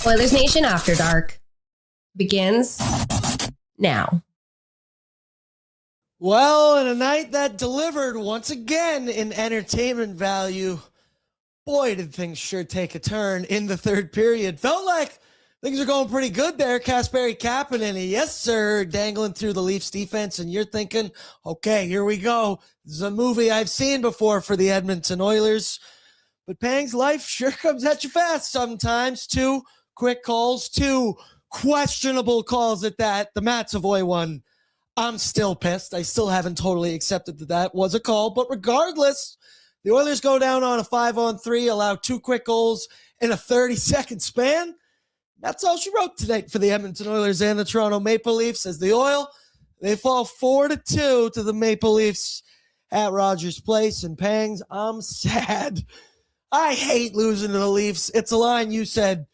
Oilersnation After Dark begins now. Well, in a night that delivered once again in entertainment value, boy, did things sure take a turn in the third period. Felt like things are going pretty good there. Kasperi Kapanen, yes, sir, dangling through the Leafs defense, and you're thinking, okay, here we go. This is a movie I've seen before for the Edmonton Oilers. But Pang's life sure comes at you fast sometimes. 2 quick calls, 2 questionable calls at that. The Matt Savoy one, I'm still pissed. I still haven't totally accepted that was a call. But regardless, the Oilers go down on a 5-on-3, allow 2 quick goals in a 30-second span. That's all she wrote tonight for the Edmonton Oilers and the Toronto Maple Leafs. As the Oil, they fall 4-2 to the Maple Leafs at Rogers Place. And Pangs, I'm sad. I hate losing to the Leafs. It's a line you said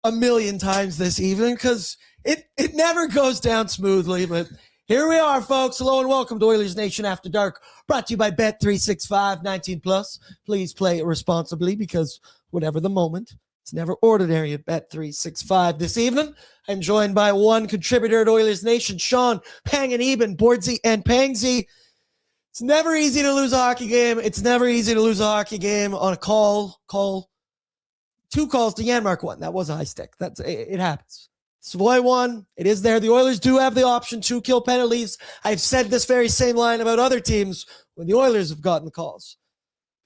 a million times this evening because it never goes down smoothly. But here we are, folks. Hello and welcome to Oilers Nation After Dark, brought to you by Bet365 19+. Please play it responsibly because whatever the moment, it's never ordinary at Bet365. This evening, I'm joined by one contributor at Oilers Nation, Sean, Pang and Eben, Bordsy and Pangsy. It's never easy to lose a hockey game. It's never easy to lose a hockey game on a call. 2 calls to Janmark 1. That was a high stick. It happens. Savoy 1. It is there. The Oilers do have the option to kill penalties. I've said this very same line about other teams when the Oilers have gotten the calls.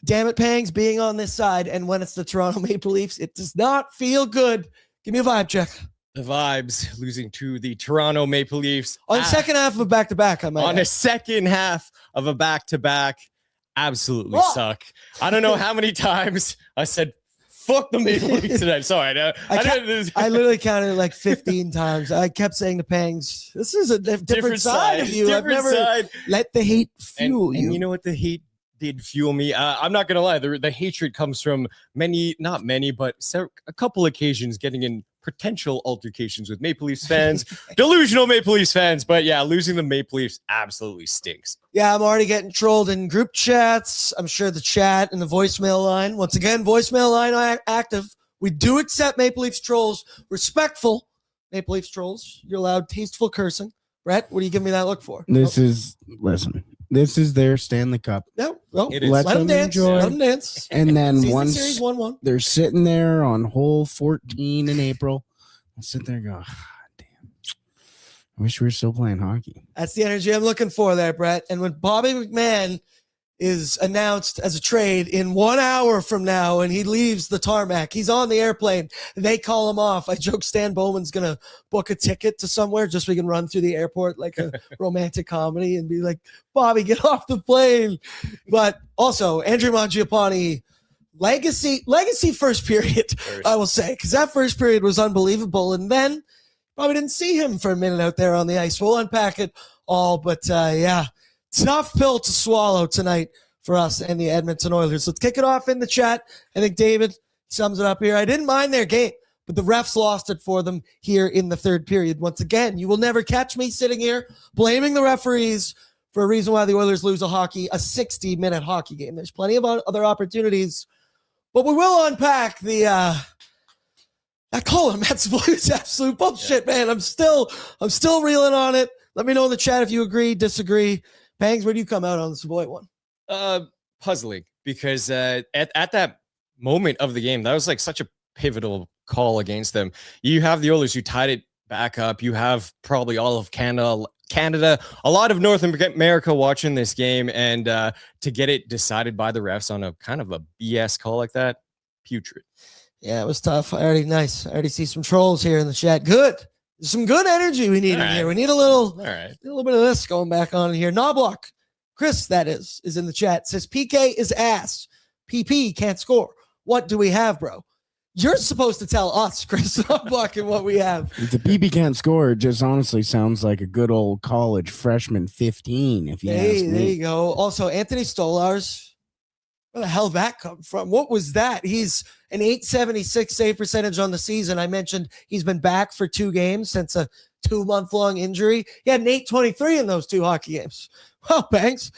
Damn it, Pangs, being on this side, and when it's the Toronto Maple Leafs, it does not feel good. Give me a vibe check. The vibes, losing to the Toronto Maple Leafs. On second half of a back-to-back, I might On add. a second half of a back-to-back, absolutely suck. I don't know how many times I said, fuck the Maple Leafs tonight. Sorry. I literally counted it like 15 times. I kept saying to Pangs, this is a different side of you. I've never let the hate fuel you. And you know what? The hate did fuel me. I'm not going to lie. The hatred comes from not many, but a couple occasions getting in potential altercations with Maple Leafs fans, delusional Maple Leafs fans. But yeah, losing the Maple Leafs absolutely stinks. Yeah, I'm already getting trolled in group chats. I'm sure the chat and the voicemail line. Once again, voicemail line active. We do accept Maple Leafs trolls. Respectful Maple Leafs trolls. You're allowed tasteful cursing. Brett, what are you giving me that look for? This is their Stanley Cup. No, well, let them dance. enjoy. Let them dance. And then Season once series 1-1. they're sitting there on hole 14 in April, I'll sit there and go, damn, I wish we were still playing hockey. That's the energy I'm looking for there, Brett. And when Bobby McMahon is announced as a trade in 1 hour from now and he leaves the tarmac, he's on the airplane, they call him off. I joke Stan Bowman's going to book a ticket to somewhere just so we can run through the airport like a romantic comedy and be like, Bobby, get off the plane. But also, Andrew Mangiapane, legacy first period, I will say, because that first period was unbelievable. And then probably didn't see him for a minute out there on the ice. We'll unpack it all, but yeah, tough pill to swallow tonight for us and the Edmonton Oilers. Let's kick it off in the chat. I think David sums it up here. I didn't mind their game, but the refs lost it for them here in the third period. Once again, you will never catch me sitting here blaming the referees for a reason why the Oilers lose a 60-minute hockey game. There's plenty of other opportunities, but we will unpack that call on Matt Savoy is absolute bullshit, man. I'm still reeling on it. Let me know in the chat if you agree, disagree. Pangs, where do you come out on the Savoy one? Puzzling, because at that moment of the game, that was like such a pivotal call against them. You have the Oilers who tied it back up. You have probably all of Canada, a lot of North America watching this game, and to get it decided by the refs on a kind of a BS call like that, putrid. Yeah, it was tough. I already see some trolls here in the chat. Good. There's some good energy we need in here. We need a little bit of this going back on in here. Knoblauch, Chris, that is in the chat. Says PK is ass. PP can't score. What do we have, bro? You're supposed to tell us, Chris Knoblauch, and what we have. If the PP can't score, it just honestly sounds like a good old college freshman 15, if you ask me. There you go. Also, Anthony Stolarz. Where the hell did that come from? What was that? He's an .876 save percentage on the season. I mentioned he's been back for 2 games since a 2-month-long injury. He had an .823 in those 2 hockey games. Well, thanks.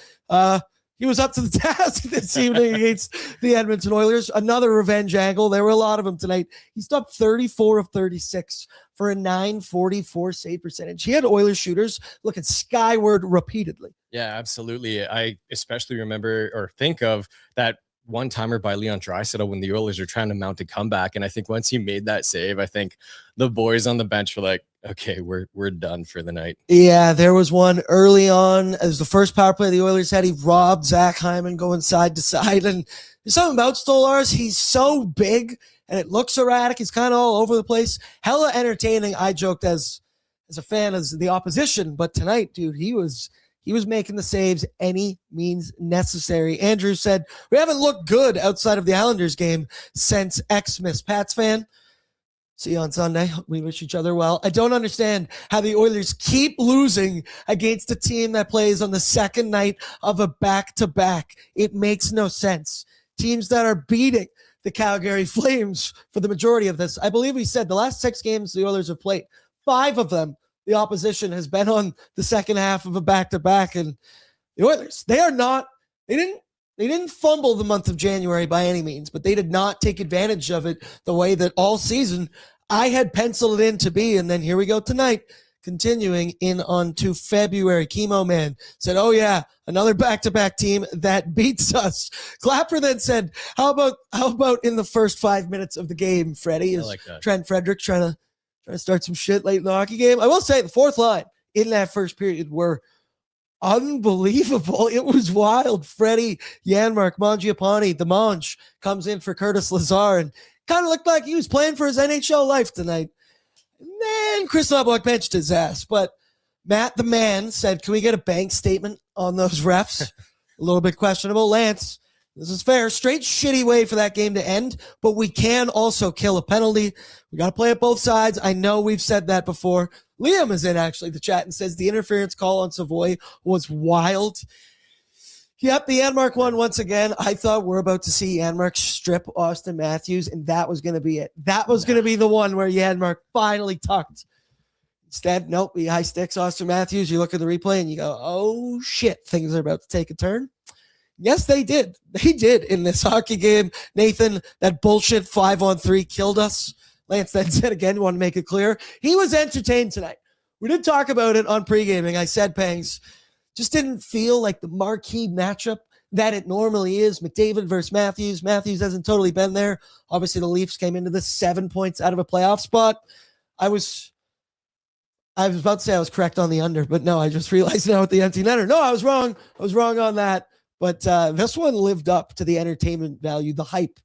he was up to the task this evening against the Edmonton Oilers. Another revenge angle. There were a lot of them tonight. He stopped 34 of 36 for a .944 save percentage. He had Oilers shooters looking skyward repeatedly. Yeah, absolutely. I especially remember or think of that one-timer by Leon Draisaitl when the Oilers are trying to mount a comeback. And I think once he made that save, I think the boys on the bench were like, okay, we're done for the night. Yeah, there was one early on as the first power play the Oilers had. He robbed Zach Hyman going side to side. And there's something about Stolarz. He's so big and it looks erratic. He's kind of all over the place. Hella entertaining. I joked as a fan as the opposition, but tonight, dude, he was making the saves any means necessary. Andrew said, we haven't looked good outside of the Islanders game since Xmas. Pats fan, see you on Sunday. We wish each other well. I don't understand how the Oilers keep losing against a team that plays on the second night of a back-to-back. It makes no sense. Teams that are beating the Calgary Flames for the majority of this. I believe we said the last 6 games the Oilers have played, 5 of them, the opposition has been on the second half of a back-to-back, and the Oilers, they didn't fumble the month of January by any means, but they did not take advantage of it the way that all season I had penciled it in to be. And then here we go tonight, continuing in on to February. Chemo Man said, oh yeah, another back-to-back team that beats us. Clapper then said, how about in the first 5 minutes of the game, Freddie? Is like that. Trent Frederick trying to start some shit late in the hockey game? I will say the fourth line in that first period were unbelievable. It was wild. Freddie, Janmark, Mangiapane, the Monge comes in for Curtis Lazar and kind of looked like he was playing for his NHL life tonight. And then Chris Knoblauch benched his ass. But Matt the man said, can we get a bank statement on those refs? A little bit questionable. Lance, this is fair. Straight shitty way for that game to end, but we can also kill a penalty. We got to play it both sides. I know we've said that before. Liam is in actually the chat and says the interference call on Savoy was wild. Yep, the Janmark one once again. I thought we're about to see Janmark strip Austin Matthews, and that was going to be it. That was going to be the one where Janmark finally tucked. Instead, nope, he high sticks Austin Matthews. You look at the replay and you go, oh shit, things are about to take a turn. Yes, they did. They did in this hockey game. Nathan, that bullshit 5-on-3 killed us. Lance then said again, want to make it clear, he was entertained tonight. We did talk about it on pre-gaming. I said, Pangs, just didn't feel like the marquee matchup that it normally is. McDavid versus Matthews. Matthews hasn't totally been there. Obviously, the Leafs came into this 7 points out of a playoff spot. I was about to say I was correct on the under, but no, I just realized now with the empty netter. No, I was wrong. I was wrong on that. But this one lived up to the entertainment value, the hype.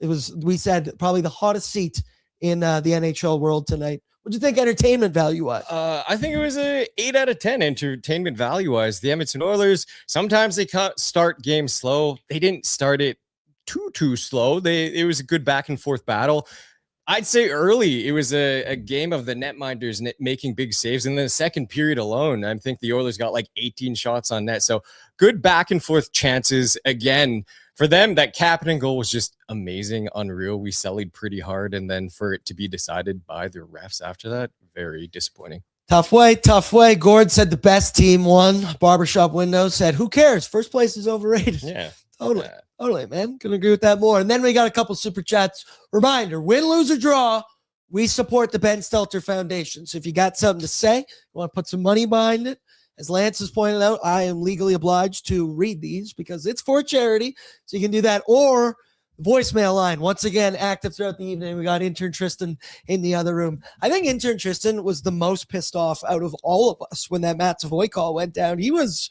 It was, we said, probably the hottest seat in the NHL world tonight. What do you think entertainment value-wise? I think it was a 8 out of 10 entertainment value-wise. The Edmonton Oilers, sometimes they start games slow. They didn't start it too slow. It was a good back-and-forth battle. I'd say early, it was a game of the netminders making big saves. In the second period alone, I think the Oilers got like 18 shots on net. So good back and forth chances. Again, for them, that Kapanen goal was just amazing, unreal. We sellied pretty hard. And then for it to be decided by the refs after that, very disappointing. Tough way. Gord said the best team won. Barbershop Window said, who cares? First place is overrated. Yeah. Totally, man. Couldn't agree with that more. And then we got a couple super chats. Reminder, win, lose, or draw, we support the Ben Stelter Foundation. So if you got something to say, you want to put some money behind it, as Lance has pointed out, I am legally obliged to read these because it's for charity. So you can do that. Or voicemail line, once again, active throughout the evening. We got intern Tristan in the other room. I think intern Tristan was the most pissed off out of all of us when that Matt Savoy call went down. It was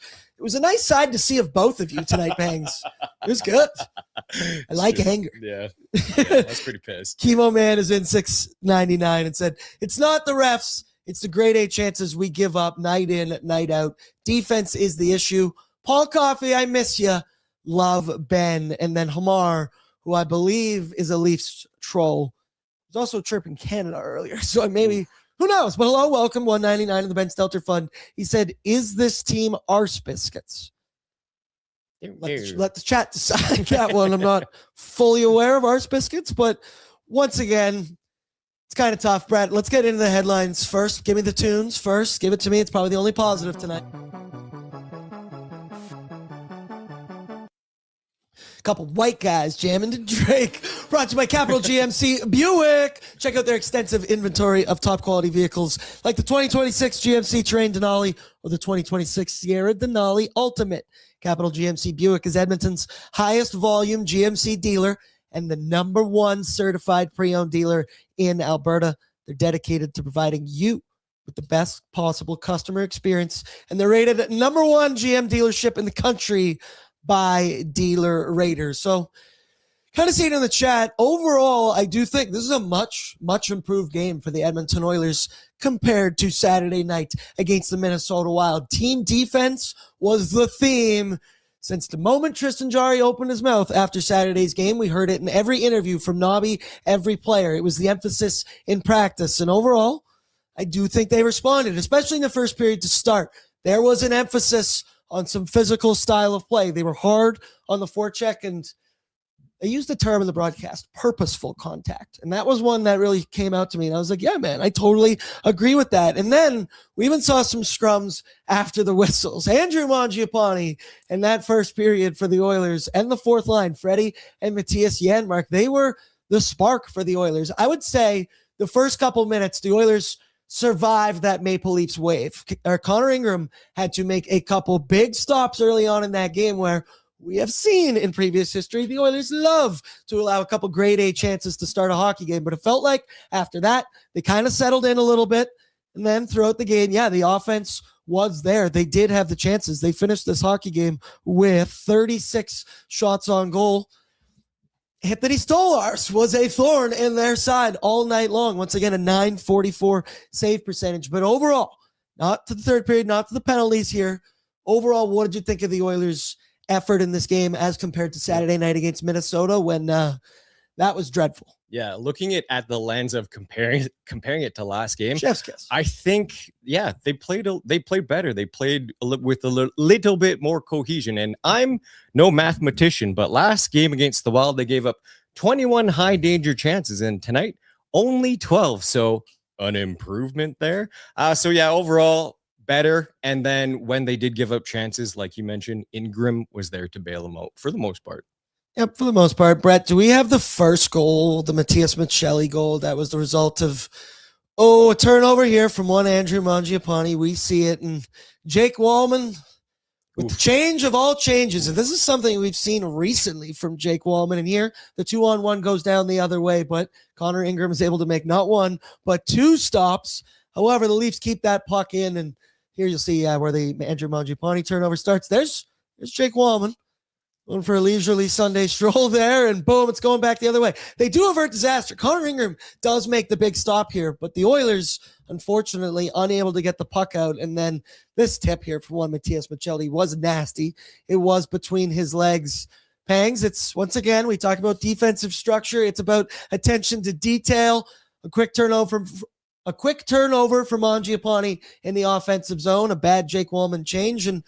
a nice side to see of both of you tonight, Bangs. It was good. I like anger. Yeah, I was pretty pissed. Chemo Man is in 699 and said, it's not the refs. It's the grade A chances we give up night in, night out. Defense is the issue. Paul Coffey, I miss you. Love, Ben. And then Hamar, who I believe is a Leafs troll, was also chirping Canada earlier. So maybe... Who knows? But hello, welcome, 199 in the Ben Stelter Fund. He said, is this team arse biscuits? Let the chat decide that one. I'm not fully aware of arse biscuits, but once again, it's kind of tough. Brett, let's get into the headlines first. Give me the tunes first. Give it to me. It's probably the only positive tonight. A couple white guys jamming to Drake. Brought to you by Capital GMC Buick. Check out their extensive inventory of top quality vehicles like the 2026 GMC Terrain Denali or the 2026 Sierra Denali Ultimate. Capital GMC Buick is Edmonton's highest volume GMC dealer and the #1 certified pre-owned dealer in Alberta. They're dedicated to providing you with the best possible customer experience, and they're rated #1 GM dealership in the country by Dealer Raters. So kind of seeing in the chat, overall, I do think this is a much, much improved game for the Edmonton Oilers compared to Saturday night against the Minnesota Wild. Team defense was the theme since the moment Tristan Jarry opened his mouth after Saturday's game. We heard it in every interview from Nobby, every player. It was the emphasis in practice. And overall, I do think they responded, especially in the first period to start. There was an emphasis on some physical style of play. They were hard on the forecheck, and they used the term in the broadcast, purposeful contact. And that was one that really came out to me. And I was like, yeah, man, I totally agree with that. And then we even saw some scrums after the whistles. Andrew Mangiapane in that first period for the Oilers and the fourth line, Freddie and Matthias Janmark, they were the spark for the Oilers. I would say the first couple minutes, the Oilers survived that Maple Leafs wave. Connor Ingram had to make a couple big stops early on in that game where we have seen in previous history, the Oilers love to allow a couple grade A chances to start a hockey game. But it felt like after that, they kind of settled in a little bit. And then throughout the game, yeah, the offense was there. They did have the chances. They finished this hockey game with 36 shots on goal. Anthony Stolarz was a thorn in their side all night long. Once again, a .944 save percentage. But overall, not to the third period, not to the penalties here. Overall, what did you think of the Oilers' effort in this game as compared to Saturday night against Minnesota when that was dreadful? Yeah, looking at the lens of comparing it to last game, Chef's kiss. I think, yeah, they played better. They played with a little bit more cohesion. And I'm no mathematician, but last game against the Wild, they gave up 21 high danger chances, and tonight only 12. So an improvement there. So yeah, overall better. And then when they did give up chances, like you mentioned, Ingram was there to bail them out for the most part. Yep, for the most part. Brett, do we have the first goal, the Matthias Michelli goal? That was the result of, a turnover here from one Andrew Mangiapane. We see it. And Jake Wallman, with the change of all changes, and this is something we've seen recently from Jake Wallman. And here, the 2-on-1 goes down the other way, but Connor Ingram is able to make not one, but two stops. However, the Leafs keep that puck in, and here you'll see where the Andrew Mangiapane turnover starts. There's Jake Wallman. Going for a leisurely Sunday stroll there, and boom, it's going back the other way. They do avert disaster. Connor Ingram does make the big stop here, but the Oilers, unfortunately, unable to get the puck out. And then this tip here from one Matthias Michelli was nasty. It was between his legs. Pangs, it's, once again, we talk about defensive structure. It's about attention to detail. A quick turnover from Mangiapane in the offensive zone. A bad Jake Wallman change, and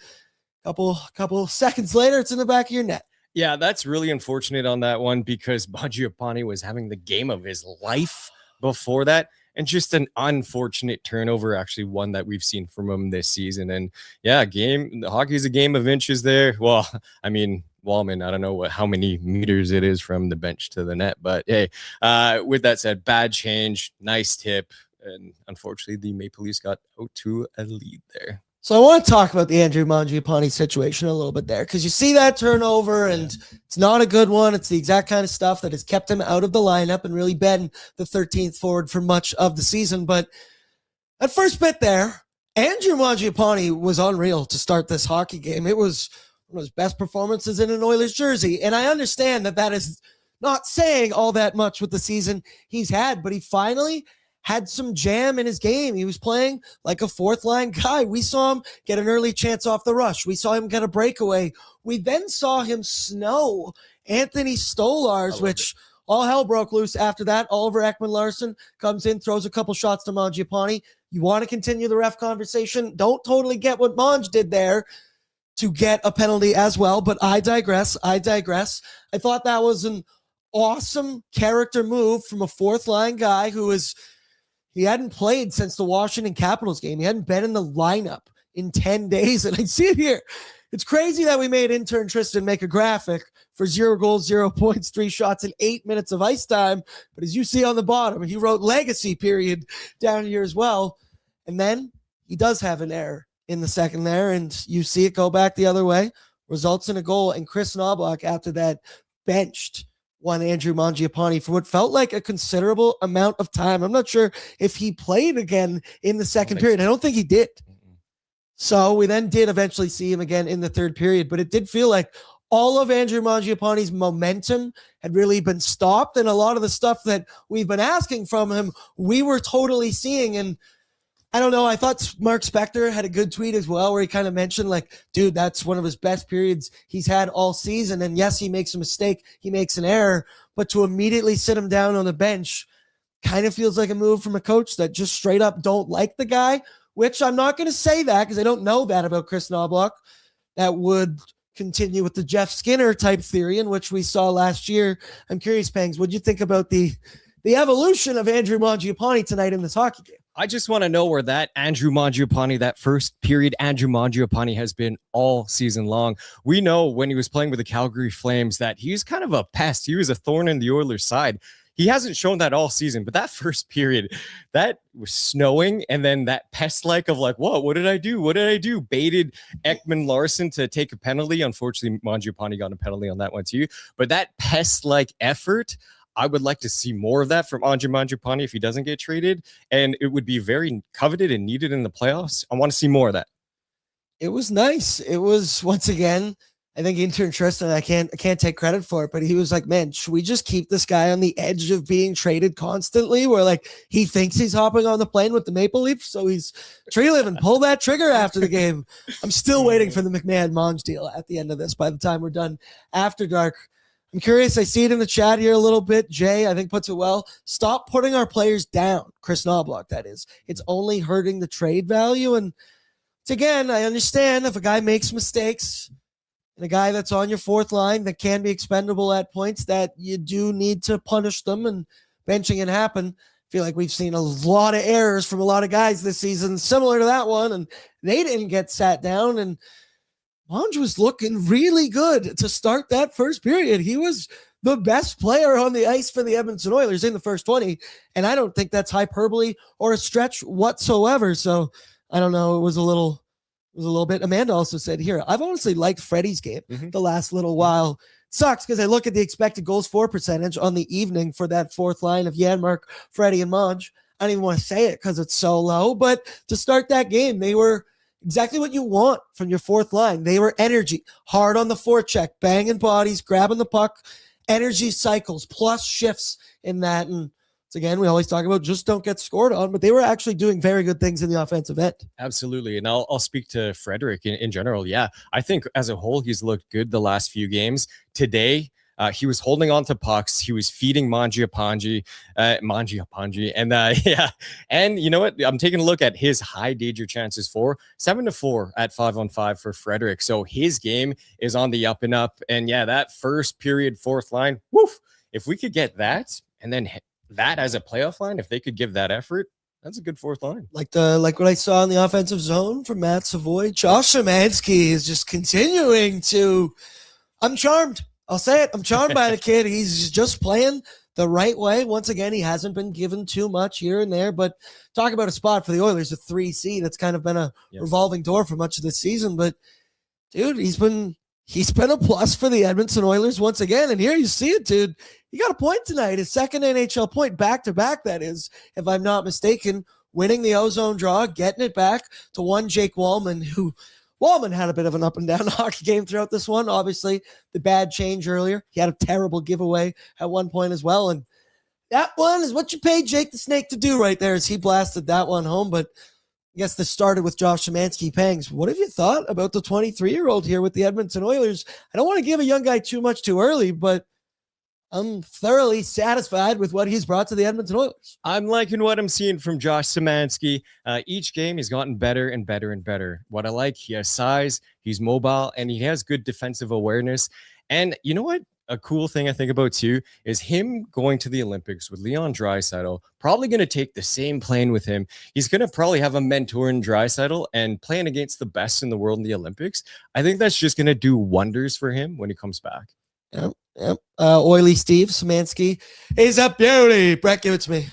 couple seconds later, it's in the back of your net. Yeah, that's really unfortunate on that one because Mangiapane was having the game of his life before that. And just an unfortunate turnover, actually one that we've seen from him this season. And yeah, hockey is a game of inches there. Well, I mean, Wallman, I don't know how many meters it is from the bench to the net. But hey, with that said, bad change, nice tip. And unfortunately, the Maple Leafs got out to a lead there. So I want to talk about the Andrew Mangiapane situation a little bit there, because you see that turnover, and it's not a good one. It's the exact kind of stuff that has kept him out of the lineup and really been the 13th forward for much of the season. But that first bit there, Andrew Mangiapane was unreal to start this hockey game. It was one of his best performances in an Oilers jersey. And I understand that is not saying all that much with the season he's had, but he finally had some jam in his game. He was playing like a fourth line guy. We saw him get an early chance off the rush. We saw him get a breakaway. We then saw him snow Anthony Stolarz, which all hell broke loose after that. Oliver Ekman-Larsson comes in, throws a couple shots to Mangiapane. You want to continue the ref conversation? Don't totally get what Manj did there to get a penalty as well, but I digress. I thought that was an awesome character move from a fourth line guy he hadn't played since the Washington Capitals game. He hadn't been in the lineup in 10 days. And I see it here. It's crazy that we made intern Tristan make a graphic for 0 goals, 0 points, 3 shots, and 8 minutes of ice time. But as you see on the bottom, he wrote legacy period down here as well. And then he does have an error in the second there, and you see it go back the other way, results in a goal. And Chris Knoblauch, after that, benched one Andrew Mangiapane for what felt like a considerable amount of time. I'm not sure if he played again in the second period. I don't think he did. So we then did eventually see him again in the third period, but it did feel like all of Andrew Mangiapane's momentum had really been stopped, and a lot of the stuff that we've been asking from him, we were totally seeing. And I don't know, I thought Mark Spector had a good tweet as well, where he kind of mentioned, like, dude, that's one of his best periods he's had all season. And yes, he makes a mistake, he makes an error, but to immediately sit him down on the bench kind of feels like a move from a coach that just straight up don't like the guy, which I'm not going to say that because I don't know that about Chris Knoblauch. That would continue with the Jeff Skinner type theory, in which we saw last year. I'm curious, Pangs, what do you think about the evolution of Andrew Mangiapane tonight in this hockey game? I just want to know where that Andrew Mangiapane, that first period Andrew Mangiapane has been all season long. We know when he was playing with the Calgary Flames that he was kind of a pest. He was a thorn in the Oilers' side. He hasn't shown that all season, but that first period, that was snowing, and then that pest-like of like, whoa, what did I do? What did I do? Baited Ekman Larson to take a penalty. Unfortunately, Mangiapane got a penalty on that one too. But that pest-like effort, I would like to see more of that from Andrew Mangiapane if he doesn't get traded, and it would be very coveted and needed in the playoffs. I want to see more of that. It was nice. It was, once again, I think intern Tristan, I can't take credit for it, but he was like, man, should we just keep this guy on the edge of being traded constantly, where like he thinks he's hopping on the plane with the Maple Leafs, so he's tree living, pull that trigger after the game. I'm still waiting for the McMahon-Monge deal at the end of this by the time we're done after dark. I'm curious. I see it in the chat here a little bit. Jay, I think, puts it well. Stop putting our players down. Chris Knoblauch, that is. It's only hurting the trade value. And it's, again, I understand if a guy makes mistakes and a guy that's on your fourth line that can be expendable at points, that you do need to punish them, and benching can happen. I feel like we've seen a lot of errors from a lot of guys this season similar to that one, and they didn't get sat down. And Monge was looking really good to start that first period. He was the best player on the ice for the Edmonton Oilers in the first 20, and I don't think that's hyperbole or a stretch whatsoever. So I don't know. It was a little bit. Amanda also said here, I've honestly liked Freddie's game the last little while. It sucks because I look at the expected goals for percentage on the evening for that fourth line of Janmark, Freddie, and Monge. I don't even want to say it because it's so low, but to start that game, they were exactly what you want from your fourth line. They were energy, hard on the forecheck, banging bodies, grabbing the puck, energy cycles, plus shifts in that. And again, we always talk about just don't get scored on, but they were actually doing very good things in the offensive end. Absolutely. And I'll speak to Frederick in general. Yeah, I think as a whole, he's looked good the last few games. Today, he was holding on to pucks. He was feeding Mangiapane. And yeah. And you know what? I'm taking a look at his high danger chances for 7-4 at 5-on-5 for Frederick. So his game is on the up and up. And yeah, that first period, fourth line, woof. If we could get that, and then that as a playoff line, if they could give that effort, that's a good fourth line. Like what I saw in the offensive zone from Matt Savoy. Josh Szymanski is just continuing to, I'm charmed. I'll say it. I'm charmed by the kid. He's just playing the right way. Once again, he hasn't been given too much here and there, but talk about a spot for the Oilers, a 3C. That's kind of been a revolving door for much of this season. But dude, he's been a plus for the Edmonton Oilers once again. And here you see it, dude. He got a point tonight, his second NHL point back-to-back, that is, if I'm not mistaken, winning the ozone draw, getting it back to one Jake Wallman, who Wallman had a bit of an up-and-down hockey game throughout this one. Obviously, the bad change earlier. He had a terrible giveaway at one point as well. And that one is what you paid Jake the Snake to do right there as he blasted that one home. But I guess this started with Josh Szymanski. Pangs, what have you thought about the 23-year-old here with the Edmonton Oilers? I don't want to give a young guy too much too early, but I'm thoroughly satisfied with what he's brought to the Edmonton Oilers. I'm liking what I'm seeing from Josh Szymanski. Each game, he's gotten better and better and better. What I like, he has size, he's mobile, and he has good defensive awareness. And you know what? a cool thing I think about too is him going to the Olympics with Leon Draisaitl, probably going to take the same plane with him. He's going to probably have a mentor in Draisaitl, and playing against the best in the world in the Olympics. I think that's just going to do wonders for him when he comes back. Yep. Oily Steve Szymanski. He's a beauty. Brett, give it to me.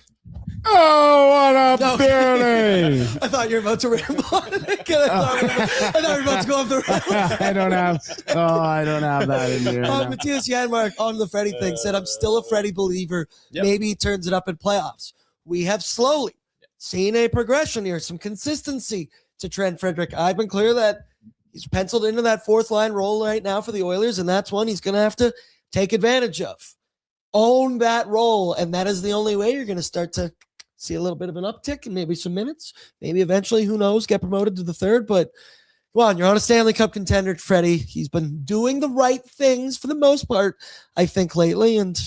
Oh, what a beauty! I thought you were about to ramble on. I thought you were about to go off the rails. I don't have that in here. Matthias Janmark on the Freddie thing said, I'm still a Freddie believer. Yep. Maybe he turns it up in playoffs. We have slowly seen a progression here, some consistency to Trent Frederick. I've been clear that he's penciled into that fourth line role right now for the Oilers, and that's one he's going to have to take advantage of. Own that role, and that is the only way you're going to start to see a little bit of an uptick and maybe some minutes. Maybe eventually, who knows, get promoted to the third. But come on, you're on a Stanley Cup contender, Freddie. He's been doing the right things for the most part, I think, lately. And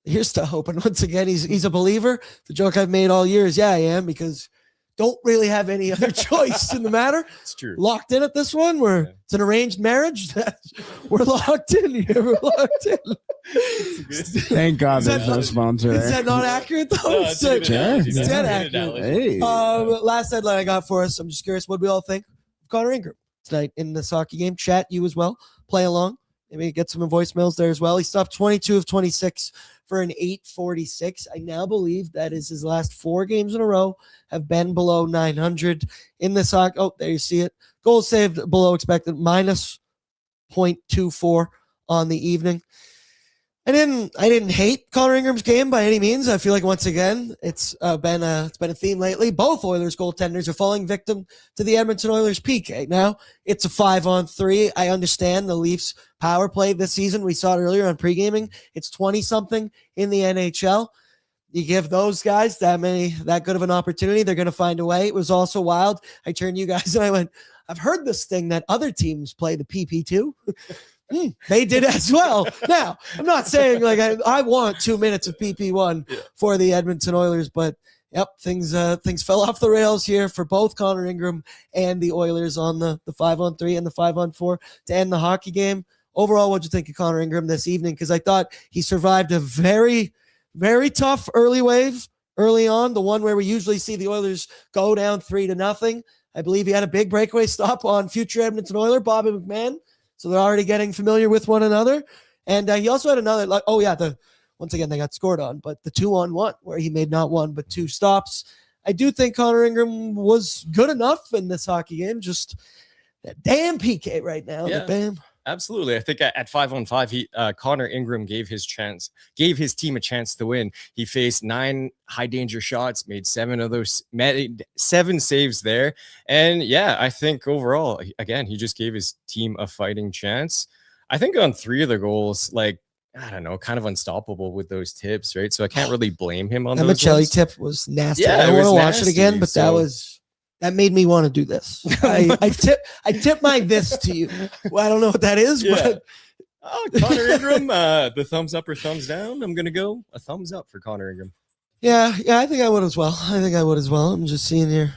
here's to hoping once again he's a believer. The joke I've made all year is, yeah, I am, because don't really have any other choice in the matter. It's true. Locked in at this one. It's an arranged marriage. We're locked in here. We're locked in. Thank God there's no sponsor. Is that not accurate though? No, it's dead accurate. Hey. Last headline I got for us. I'm just curious what we all think of Connor Ingram tonight in this hockey game. Chat you as well. Play along. Maybe get some voicemails there as well. He stopped 22 of 26 for an 846. I now believe that is his last 4 games in a row have been below 900 in this hockey. Oh, there you see it. Goals saved below expected, minus 0.24 on the evening. I didn't hate Connor Ingram's game by any means. I feel like once again it's been a theme lately. Both Oilers goaltenders are falling victim to the Edmonton Oilers PK. Now it's a 5-on-3. I understand the Leafs power play this season. We saw it earlier on pre-gaming. It's 20-something in the NHL. You give those guys that good of an opportunity, they're going to find a way. It was also wild. I turned to you guys and I went, I've heard this thing that other teams play the PP2. They did as well. Now, I'm not saying like I want 2 minutes of PP1 for the Edmonton Oilers, but yep, things fell off the rails here for both Connor Ingram and the Oilers on the 5-on-3 and the 5-on-4 to end the hockey game. Overall, what'd you think of Connor Ingram this evening? Because I thought he survived a very, very tough early wave early on, the one where we usually see the Oilers go down 3-0. I believe he had a big breakaway stop on future Edmonton Oiler, Bobby McMahon. So they're already getting familiar with one another. And he also had another, once again, they got scored on, but the 2-on-1 where he made not 1, but 2 stops. I do think Connor Ingram was good enough in this hockey game. Just that damn PK right now. Yeah. Bam. Absolutely. I think at 5-on-5, Connor Ingram gave his team a chance to win. He faced 9 high danger shots, made 7 of those, made 7 saves there. And yeah, I think overall, again, he just gave his team a fighting chance. I think on 3 of the goals, like, I don't know, kind of unstoppable with those tips, right? So I can't really blame him on that those. The Michelli ones. tip was nasty. Yeah, I don't want to watch nasty, it again, but that made me want to do this. I tip my this to you. Well, I don't know what that is, but Connor Ingram, the thumbs up or thumbs down. I'm gonna go a thumbs up for Connor Ingram. Yeah, I think I would as well. I'm just seeing here.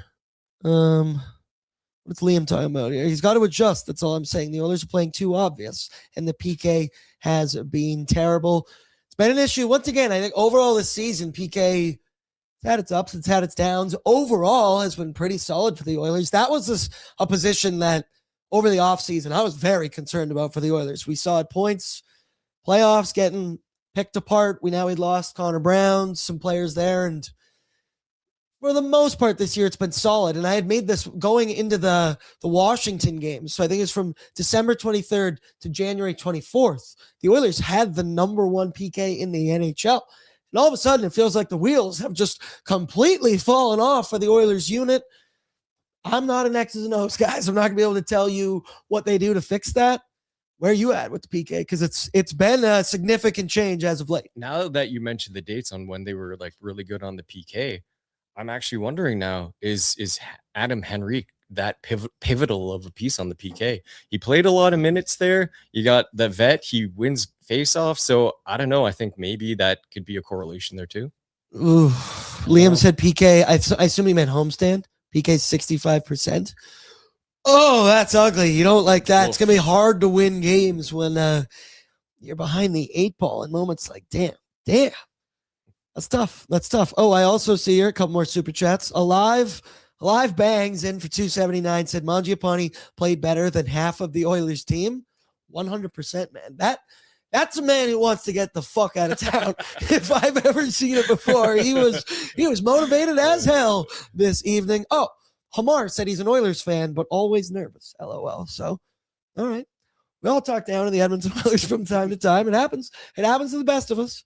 What's Liam talking about here? He's got to adjust. That's all I'm saying. The Oilers are playing too obvious, and the PK has been terrible. It's been an issue once again. I think overall this season, PK. It's had its ups, it's had its downs. Overall, has been pretty solid for the Oilers. That was a position that over the offseason I was very concerned about for the Oilers. We saw at points, playoffs getting picked apart. We lost Connor Brown, some players there, and for the most part this year it's been solid. And I had made this going into the Washington game. So I think it's from December 23rd to January 24th. The Oilers had the number 1 PK in the NHL. And all of a sudden, it feels like the wheels have just completely fallen off for the Oilers unit. I'm not an X's and O's, guys. I'm not going to be able to tell you what they do to fix that. Where are you at with the PK? Because it's been a significant change as of late. Now that you mentioned the dates on when they were like really good on the PK, I'm actually wondering now, is Adam Henrique that pivotal of a piece on the PK? He played a lot of minutes there. You got the vet. He wins face-off. So I don't know. I think maybe that could be a correlation there too. Ooh, Liam said PK. I assume he meant homestand. PK 65%. Oh, that's ugly. You don't like that. It's going to be hard to win games when you're behind the 8 ball in moments like, damn. That's tough. Oh, I also see here a couple more super chats. Alive bangs in for 279 said Mangiapane played better than half of the Oilers team. 100%, man. That's a man who wants to get the fuck out of town. If I've ever seen it before, he was motivated as hell this evening. Oh, Hamar said he's an Oilers fan, but always nervous. LOL. So, all right. We all talk down to the Edmonton Oilers from time to time. It happens. It happens to the best of us.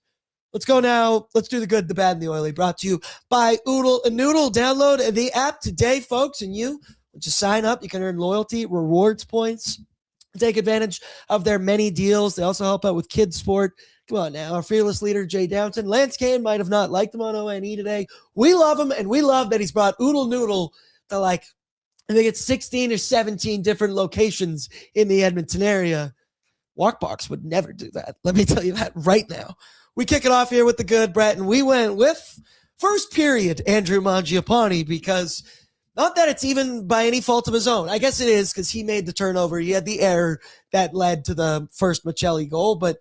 Let's go now. Let's do the good, the bad, and the oily. Brought to you by Oodle and Noodle. Download the app today, folks. And you just sign up. You can earn loyalty, rewards points, take advantage of their many deals. They also help out with kids sport. Come on now. Our fearless leader, Jay Downton. Lance Kane might have not liked him on ONE today. We love him, and we love that he's brought Oodle Noodle to I think it's 16 or 17 different locations in the Edmonton area. Walkbox would never do that. Let me tell you that right now. We kick it off here with the good, Brett, and we went with first period Andrew Mangiapane because not that it's even by any fault of his own. I guess it is because he made the turnover. He had the error that led to the first Michelli goal, but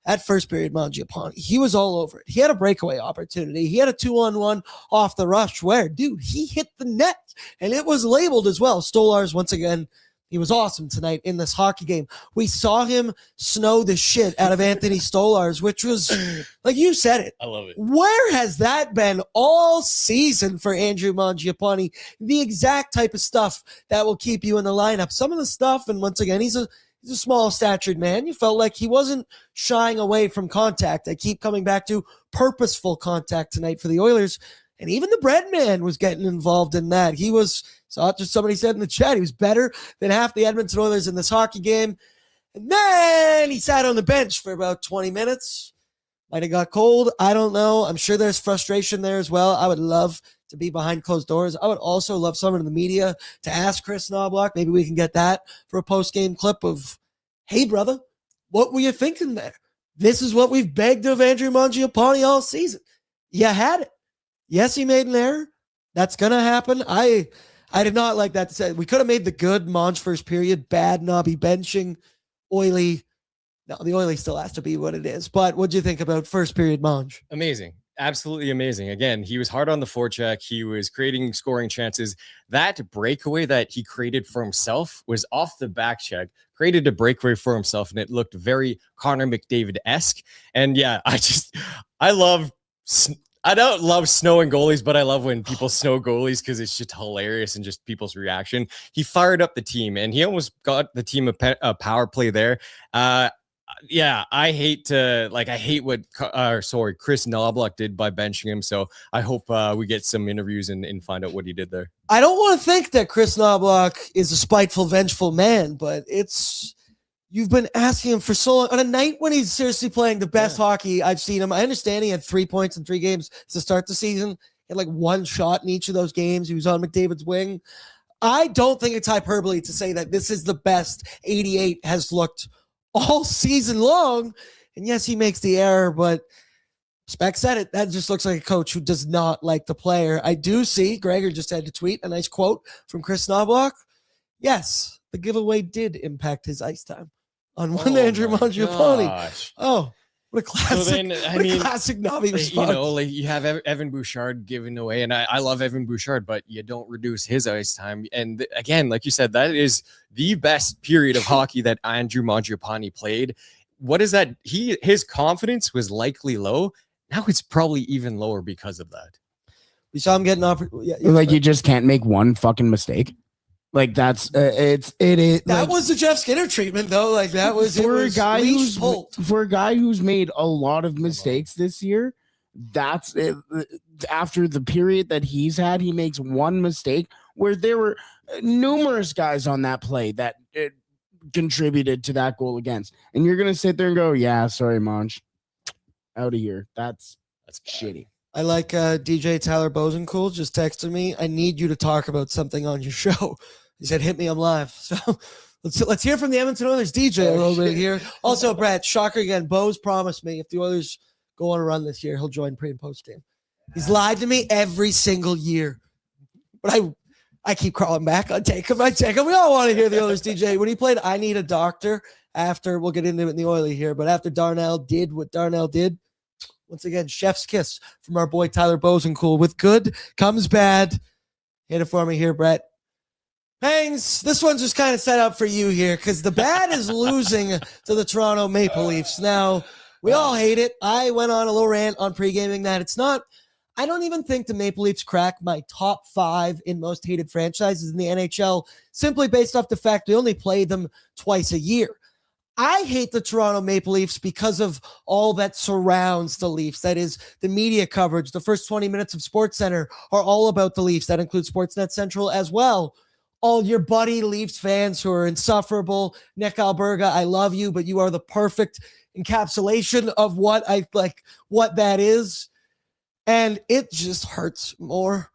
at first period Mangiapane, he was all over it. He had a breakaway opportunity. He had a 2-on-1 off the rush where, dude, he hit the net, and it was labeled as well. Stolarz, once again, he was awesome tonight in this hockey game. We saw him snow the shit out of Anthony Stolarz, which was, like you said it. I love it. Where has that been all season for Andrew Mangiapane? The exact type of stuff that will keep you in the lineup. Some of the stuff, and once again, he's a small-statured man. You felt like he wasn't shying away from contact. I keep coming back to purposeful contact tonight for the Oilers. And even the bread man was getting involved in that. He was, saw it just somebody said in the chat, he was better than half the Edmonton Oilers in this hockey game. And then he sat on the bench for about 20 minutes. Might have got cold. I don't know. I'm sure there's frustration there as well. I would love to be behind closed doors. I would also love someone in the media to ask Chris Knoblauch. Maybe we can get that for a post-game clip of, hey, brother, what were you thinking there? This is what we've begged of Andrew Mangiapane all season. You had it. Yes, he made an error. That's going to happen. I did not like that to say. We could have made the good Monge first period, bad Nobby benching, oily. No, the oily still has to be what it is. But what'd you think about first period Monge? Amazing. Absolutely amazing. Again, he was hard on the forecheck. He was creating scoring chances. That breakaway that he created for himself was off the back check, created a breakaway for himself, and it looked very Connor McDavid-esque. And yeah, I don't love snowing goalies, but I love when people snow goalies because it's just hilarious and just people's reaction. He fired up the team, and he almost got the team a power play there. Yeah, I hate what Chris Knoblauch did by benching him. So I hope we get some interviews and find out what he did there. I don't want to think that Chris Knoblauch is a spiteful, vengeful man, but you've been asking him for so long on a night when he's seriously playing the best hockey I've seen him. I understand he had 3 points in 3 games to start the season. He had like 1 shot in each of those games. He was on McDavid's wing. I don't think it's hyperbole to say that this is the best 88 has looked all season long. And yes, he makes the error, but Spec said it. That just looks like a coach who does not like the player. I do see Gregor just had to tweet a nice quote from Chris Knoblauch. Yes, the giveaway did impact his ice time on one Andrew Mangiapane. Oh, what a classic! So classic Nobby response. You have Evan Bouchard giving away, and I love Evan Bouchard, but you don't reduce his ice time. And again, like you said, that is the best period of hockey that Andrew Mangiapane played. What is that? His confidence was likely low. Now it's probably even lower because of that. We saw him getting off. You just can't make one fucking mistake. Like that's it is. That was the Jeff Skinner treatment, though. Like that was for a guy who's made a lot of mistakes this year. That's it. After the period that he's had, he makes one mistake where there were numerous guys on that play that contributed to that goal against. And you're gonna sit there and go, "Yeah, sorry, Monge, out of here." That's shitty. I like DJ Tyler Bosencool just texted me. I need you to talk about something on your show. He said, "Hit me, I'm live." So let's hear from the Edmonton Oilers DJ a little bit here. Also, Brad, shocker again. Bose promised me if the Oilers go on a run this year, he'll join pre and post game. He's lied to me every single year, but I keep crawling back. I take him. We all want to hear the Oilers DJ. When he played "I Need a Doctor," after, we'll get into it in the Oily here, but after Darnell did what Darnell did, once again, chef's kiss from our boy Tyler Bosencool. With good comes bad. Hit it for me here, Brett. Pangs, this one's just kind of set up for you here because the bad is losing to the Toronto Maple Leafs. Now, we all hate it. I went on a little rant on pre-gaming that it's not, I don't even think the Maple Leafs crack my top 5 in most hated franchises in the NHL simply based off the fact we only play them twice a year. I hate the Toronto Maple Leafs because of all that surrounds the Leafs. That is the media coverage. The first 20 minutes of SportsCenter are all about the Leafs. That includes Sportsnet Central as well. All your buddy Leafs fans who are insufferable. Nick Alberga, I love you, but you are the perfect encapsulation of what that is. And it just hurts more.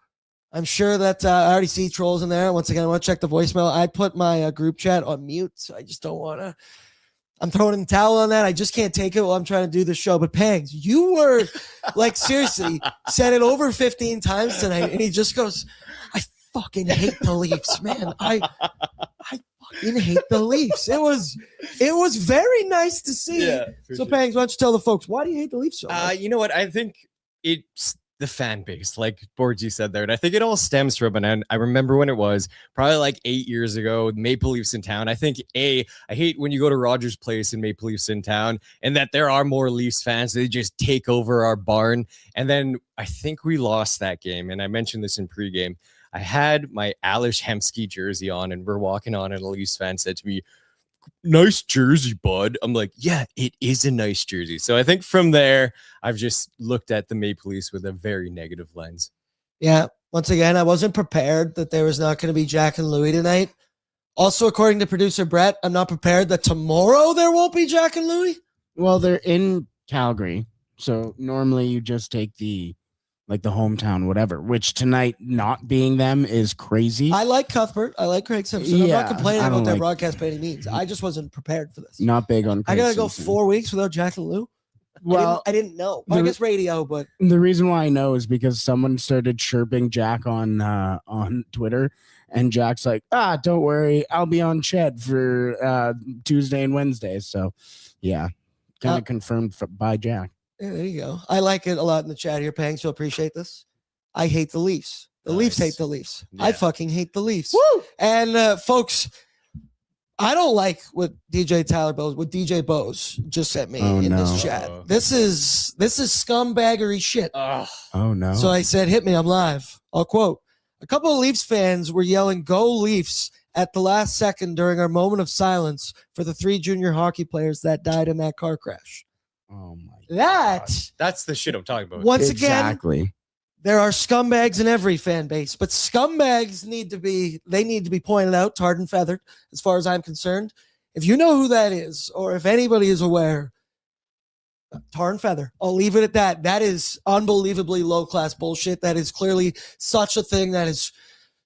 I'm sure that I already see trolls in there. Once again, I want to check the voicemail. I put my group chat on mute, so I just don't want to. I'm throwing in the towel on that. I just can't take it while I'm trying to do the show. But Pangs, you were seriously said it over 15 times tonight, and he just goes, I fucking hate the Leafs, man. I fucking hate the Leafs. It was very nice to see. Yeah, so sure. Pangs, why don't you tell the folks, why do you hate the Leafs so much? You know what? I think it's the fan base, like Borgie said there. And I think it all stems from, and I remember when it was probably like 8 years ago, Maple Leafs in town. I think I hate when you go to Rogers Place and Maple Leafs in town and that there are more Leafs fans. They just take over our barn. And then I think we lost that game. And I mentioned this in pregame. I had my Alish Hemsky jersey on and we're walking on and a Leafs fan said to me, nice jersey, bud. I'm like, yeah, it is a nice jersey. So I think from there, I've just looked at the Maple Leafs with a very negative lens. Yeah. Once again, I wasn't prepared that there was not going to be Jack and Louie tonight. Also, according to producer Brett, I'm not prepared that tomorrow there won't be Jack and Louie. Well, they're in Calgary. So normally you just take the hometown, whatever, which tonight not being them is crazy. I like Cuthbert. I like Craig Simpson. I'm not complaining about their broadcast by any means. I just wasn't prepared for this. Not big on Craig I got to Simpson. go 4 weeks without Jack and Lou. Well, I didn't know. I guess radio, but the reason why I know is because someone started chirping Jack on Twitter, and Jack's like, don't worry, I'll be on Ched for Tuesday and Wednesday. So, yeah, kind of confirmed by Jack. Yeah, there you go. I like it a lot in the chat here, Pangs. You'll appreciate this. I hate the Leafs. The Leafs hate the Leafs. Yeah. I fucking hate the Leafs. Woo! And folks, I don't like what DJ Bose just sent me this chat. This is scumbaggery shit. Oh no. So I said, hit me, I'm live. I'll quote. A couple of Leafs fans were yelling, "Go Leafs," at the last second during our moment of silence for the 3 junior hockey players that died in that car crash. Oh my that's the shit I'm talking about. Once exactly. Again, there are scumbags in every fan base, but scumbags need to be pointed out, tarred and feathered, as far as I'm concerned. If you know who that is, or if anybody is aware, tar and feather. I'll leave it at that. That is unbelievably low-class bullshit. That is clearly such a thing that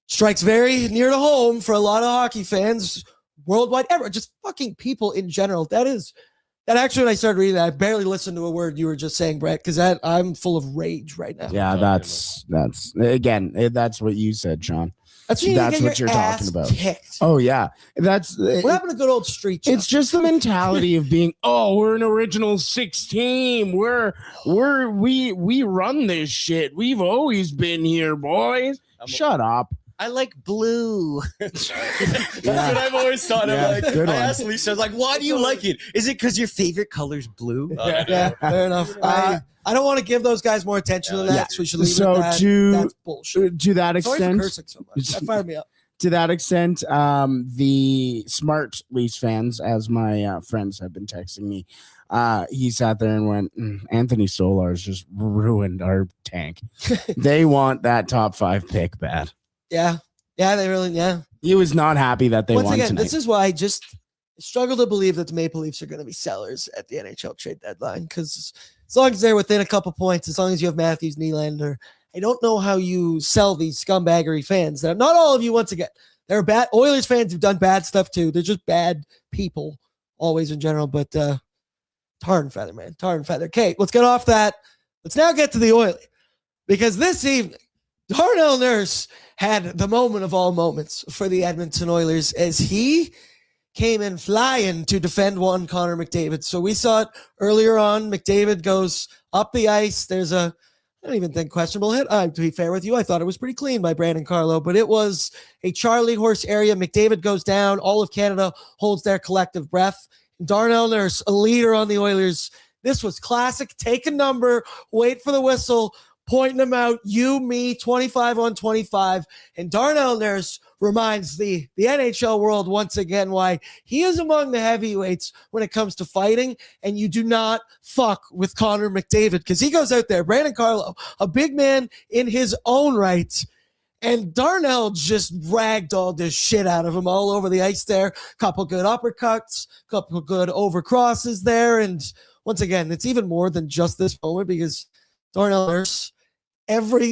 strikes very near to home for a lot of hockey fans worldwide, ever, just fucking people in general. That actually, when I started reading that, I barely listened to a word you were just saying, Brett, because I'm full of rage right now. Yeah, that's what you said, Sean. That's what you're talking about. Kicked. Oh yeah, what happened to good old street? It's just the mentality of being, we're an original 6 team. We run this shit. We've always been here, boys. Shut up. I like blue. That's what I've always thought. Yeah, I asked Lisa, I was like, why do you like it? Is it because your favorite color's blue? Yeah, fair enough. I don't want to give those guys more attention than that, so we should leave it at that. That's bullshit. To that extent, sorry for cursing so much. That fired me up. To that extent, the smart Leafs fans, as my friends have been texting me, he sat there and went, Anthony Solar's just ruined our tank. They want that top 5 pick bad. Yeah, they really, yeah. He was not happy that they won tonight. This is why I just struggle to believe that the Maple Leafs are going to be sellers at the NHL trade deadline, because as long as they're within a couple points, as long as you have Matthews, Nylander, I don't know how you sell these scumbaggery fans. Not all of you, once again. There are bad Oilers fans who've done bad stuff too. They're just bad people, always in general, but tar and feather, man. Tar and feather. Okay, let's get off that. Let's now get to the Oilers, because this evening, Darnell Nurse had the moment of all moments for the Edmonton Oilers as he came in flying to defend one Connor McDavid. So we saw it earlier on. McDavid goes up the ice. There's a, I don't even think questionable hit. To be fair with you, I thought it was pretty clean by Brandon Carlo, but it was a Charlie horse area. McDavid goes down. All of Canada holds their collective breath. Darnell Nurse, a leader on the Oilers. This was classic. Take a number, wait for the whistle, pointing them out. You, me, 25 on 25. And Darnell Nurse reminds the NHL world once again why he is among the heavyweights when it comes to fighting. And you do not fuck with Connor McDavid because he goes out there. Brandon Carlo, a big man in his own right. And Darnell just ragdolled this shit out of him all over the ice there. Couple good uppercuts, couple good overcrosses there. And once again, it's even more than just this moment because Darnell Nurse,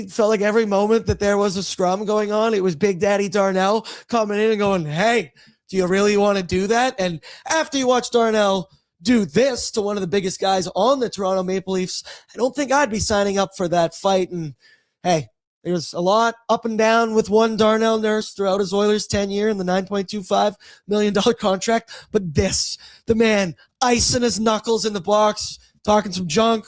felt like every moment that there was a scrum going on, it was Big Daddy Darnell coming in and going, hey, do you really want to do that? And after you watch Darnell do this to one of the biggest guys on the Toronto Maple Leafs, I don't think I'd be signing up for that fight. And hey, there's a lot up and down with one Darnell Nurse throughout his Oilers tenure and the $9.25 million contract. But this, the man icing his knuckles in the box, talking some junk.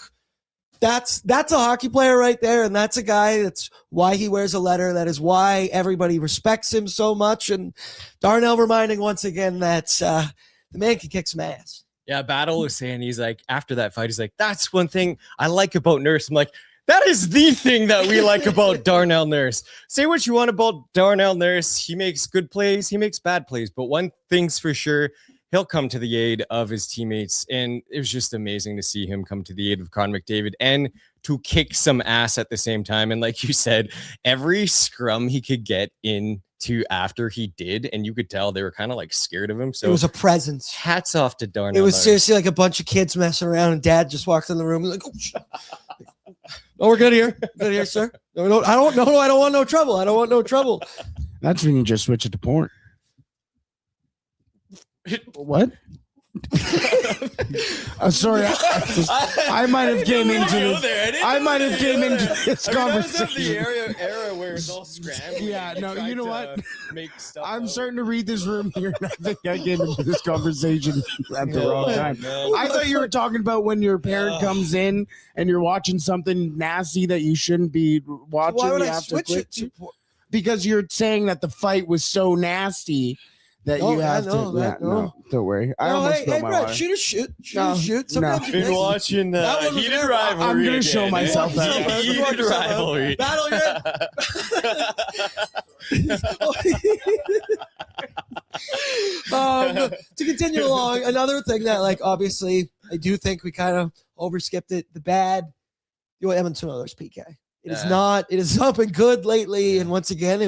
That's a hockey player right there, and that's a guy that's why he wears a letter. That is why everybody respects him so much. And Darnell reminding once again that the man can kick some ass. Yeah, Battle was saying, he's like, after that fight, he's like, that's one thing I like about Nurse. I'm like, that is the thing that we like about Darnell Nurse. Say what you want about Darnell Nurse. He makes good plays. He makes bad plays. But one thing's for sure, he'll come to the aid of his teammates. And it was just amazing to see him come to the aid of Connor McDavid and to kick some ass at the same time. And like you said, every scrum he could get into after he did, and you could tell they were kind of like scared of him. So it was a presence. Hats off to Darnell. It was Nurse. seriously like a bunch of kids messing around, and Dad just walks in the room and like, oh, shit. Oh, we're good here. Good here, sir. No, I don't want no trouble. I don't want no trouble. That's when you just switch it to porn. What? Sorry, I might have came into this. I might have came into this conversation. The era where it's all scrambled. Yeah, no, you know what? Make stuff I'm starting to read this room here, and I think I came into this conversation at the wrong time. Man. I thought you were talking about when your parent comes in and you're watching something nasty that you shouldn't be watching. Why would you I have switch to it to? because you're saying that the fight was so nasty that No, you have I know to. that, Yeah, no. no, don't worry. I No, almost hey, spilled my Brett, water. shoot. Shoot No, a shoot. no. Sometimes you Been miss. watching That one was heated very- rivalry. I'm gonna again, show eh? myself that. Heated rivalry. Battle, to continue along, another thing that, like, obviously, I do think we kind of overskipped it. The bad, Edmonton Oilers PK. It has not been good lately. And once again,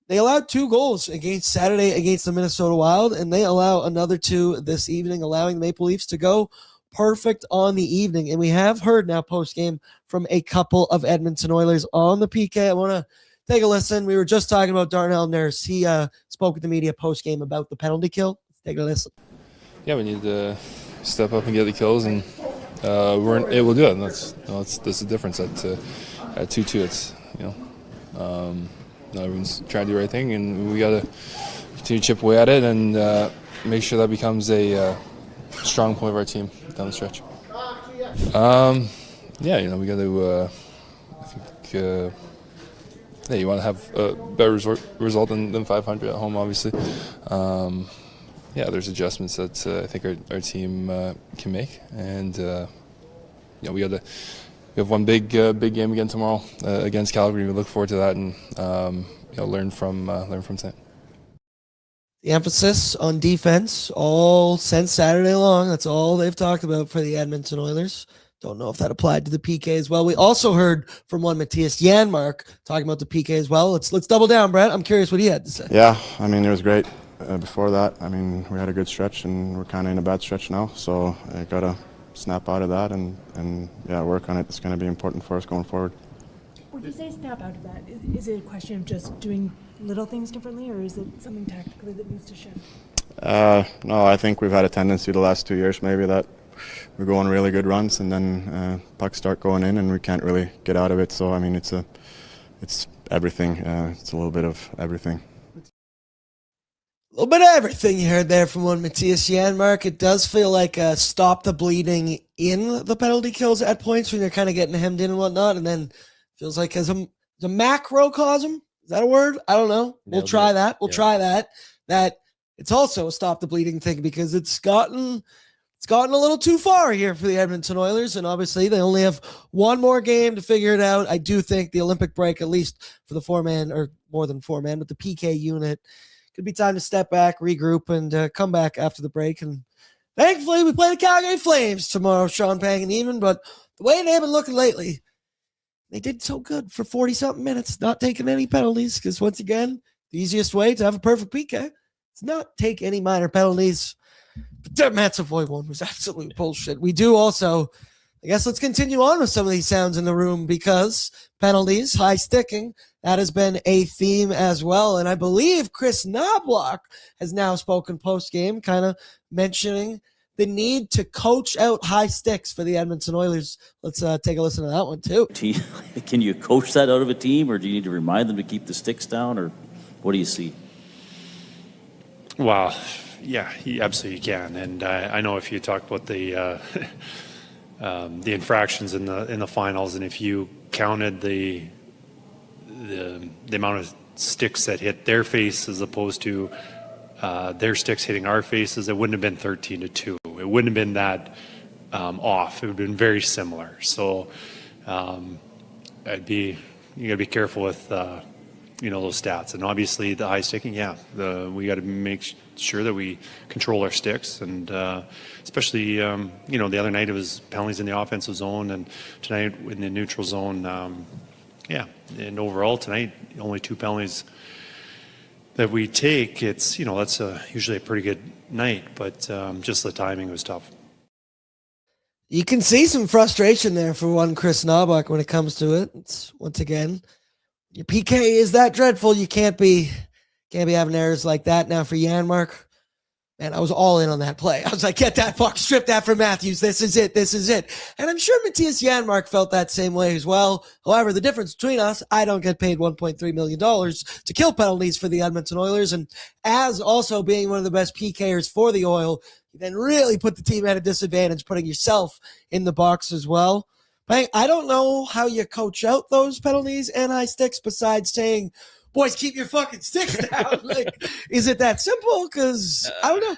they allowed 2 goals Saturday against the Minnesota Wild, and they allow another 2 this evening, allowing the Maple Leafs to go perfect on the evening. And we have heard now post-game from a couple of Edmonton Oilers on the PK. I want to take a listen. We were just talking about Darnell Nurse. He spoke with the media post-game about the penalty kill. Take a listen. Yeah, we need to step up and get the kills, and we weren't able to do it. And that's the difference at 2-2. It's everyone's trying to do the right thing, and we got to continue to chip away at it and make sure that becomes a strong point of our team down the stretch. Yeah, we got to. I think. Yeah, you want to have a better result than 500 at home, obviously. Yeah, there's adjustments that I think our team can make, and we have one big game again tomorrow against Calgary. We look forward to that and learn from tonight. The emphasis on defense all since Saturday long. That's all they've talked about for the Edmonton Oilers. Don't know if that applied to the PK as well. We also heard from one Matthias Janmark talking about the PK as well. Let's double down, Brett. I'm curious what he had to say. Yeah, I mean, it was great. Before that, I mean, we had a good stretch, and we're kind of in a bad stretch now. So I got to snap out of that and work on it. It's going to be important for us going forward. When you say snap out of that, is it a question of just doing little things differently, or is it something tactically that needs to shift? No, I think we've had a tendency the last 2 years maybe that we go on really good runs and then pucks start going in and we can't really get out of it. So I mean, it's everything. It's a little bit of everything. little bit of everything you heard there from one Matthias Janmark. It does feel like stop the bleeding in the penalty kills at points when you're kind of getting hemmed in and whatnot, and then feels like as a macrocosm. Is that a word? I don't know. We'll try that. We'll try that. That it's also a stop the bleeding thing because it's gotten a little too far here for the Edmonton Oilers, and obviously they only have one more game to figure it out. I do think the Olympic break, at least for the 4-man or more than 4-man, but the PK unit, could be time to step back, regroup, and come back after the break. And thankfully, we play the Calgary Flames tomorrow, Sean Pang and Eamon. But the way they've been looking lately, they did so good for 40-something minutes, not taking any penalties. Because once again, the easiest way to have a perfect PK is not take any minor penalties. But that Matt Savoy one was absolute bullshit. We do also, I guess let's continue on with some of these sounds in the room because penalties, high sticking, that has been a theme as well. And I believe Chris Knoblauch has now spoken post-game, kind of mentioning the need to coach out high sticks for the Edmonton Oilers. Let's take a listen to that one too. Can you coach that out of a team, or do you need to remind them to keep the sticks down, or what do you see? Well, yeah, you absolutely can. And I know if you talk about the infractions in the finals, and if you counted the amount of sticks that hit their face as opposed to their sticks hitting our faces, it wouldn't have been 13-2. It wouldn't have been that off. It would have been very similar. So you got to be careful with those stats. And obviously the high sticking, we got to make sure that we control our sticks, and especially the other night it was penalties in the offensive zone, and tonight in the neutral zone. And overall tonight, only 2 penalties that we take. It's that's usually a pretty good night, but just the timing was tough. You can see some frustration there for one Chris Knoblauch when it comes to it. It's, once again, your PK is that dreadful. You can't be having errors like that. Now for Janmark, man, I was all in on that play. I was like, get that puck, strip that from Matthews. This is it. This is it. And I'm sure Matthias Janmark felt that same way as well. However, the difference between us, I don't get paid $1.3 million to kill penalties for the Edmonton Oilers. And as also being one of the best PKers for the Oil, you then really put the team at a disadvantage, putting yourself in the box as well. But I don't know how you coach out those penalties and high sticks besides saying, boys, keep your fucking sticks down. Like, is it that simple? Because I don't know.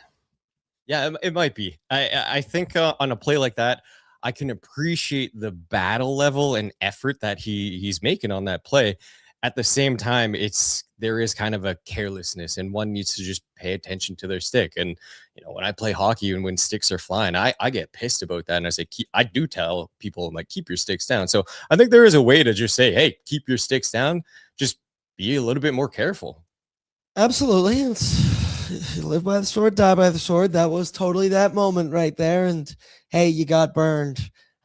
Yeah, it might be. I think on a play like that, I can appreciate the battle level and effort that he's making on that play. At the same time, there is kind of a carelessness, and one needs to just pay attention to their stick. And when I play hockey and when sticks are flying, I get pissed about that, and I say I do tell people, like, keep your sticks down. So I think there is a way to just say, hey, keep your sticks down. Just be a little bit more careful. Absolutely. It's live by the sword, die by the sword. That was totally that moment right there. And hey, you got burned.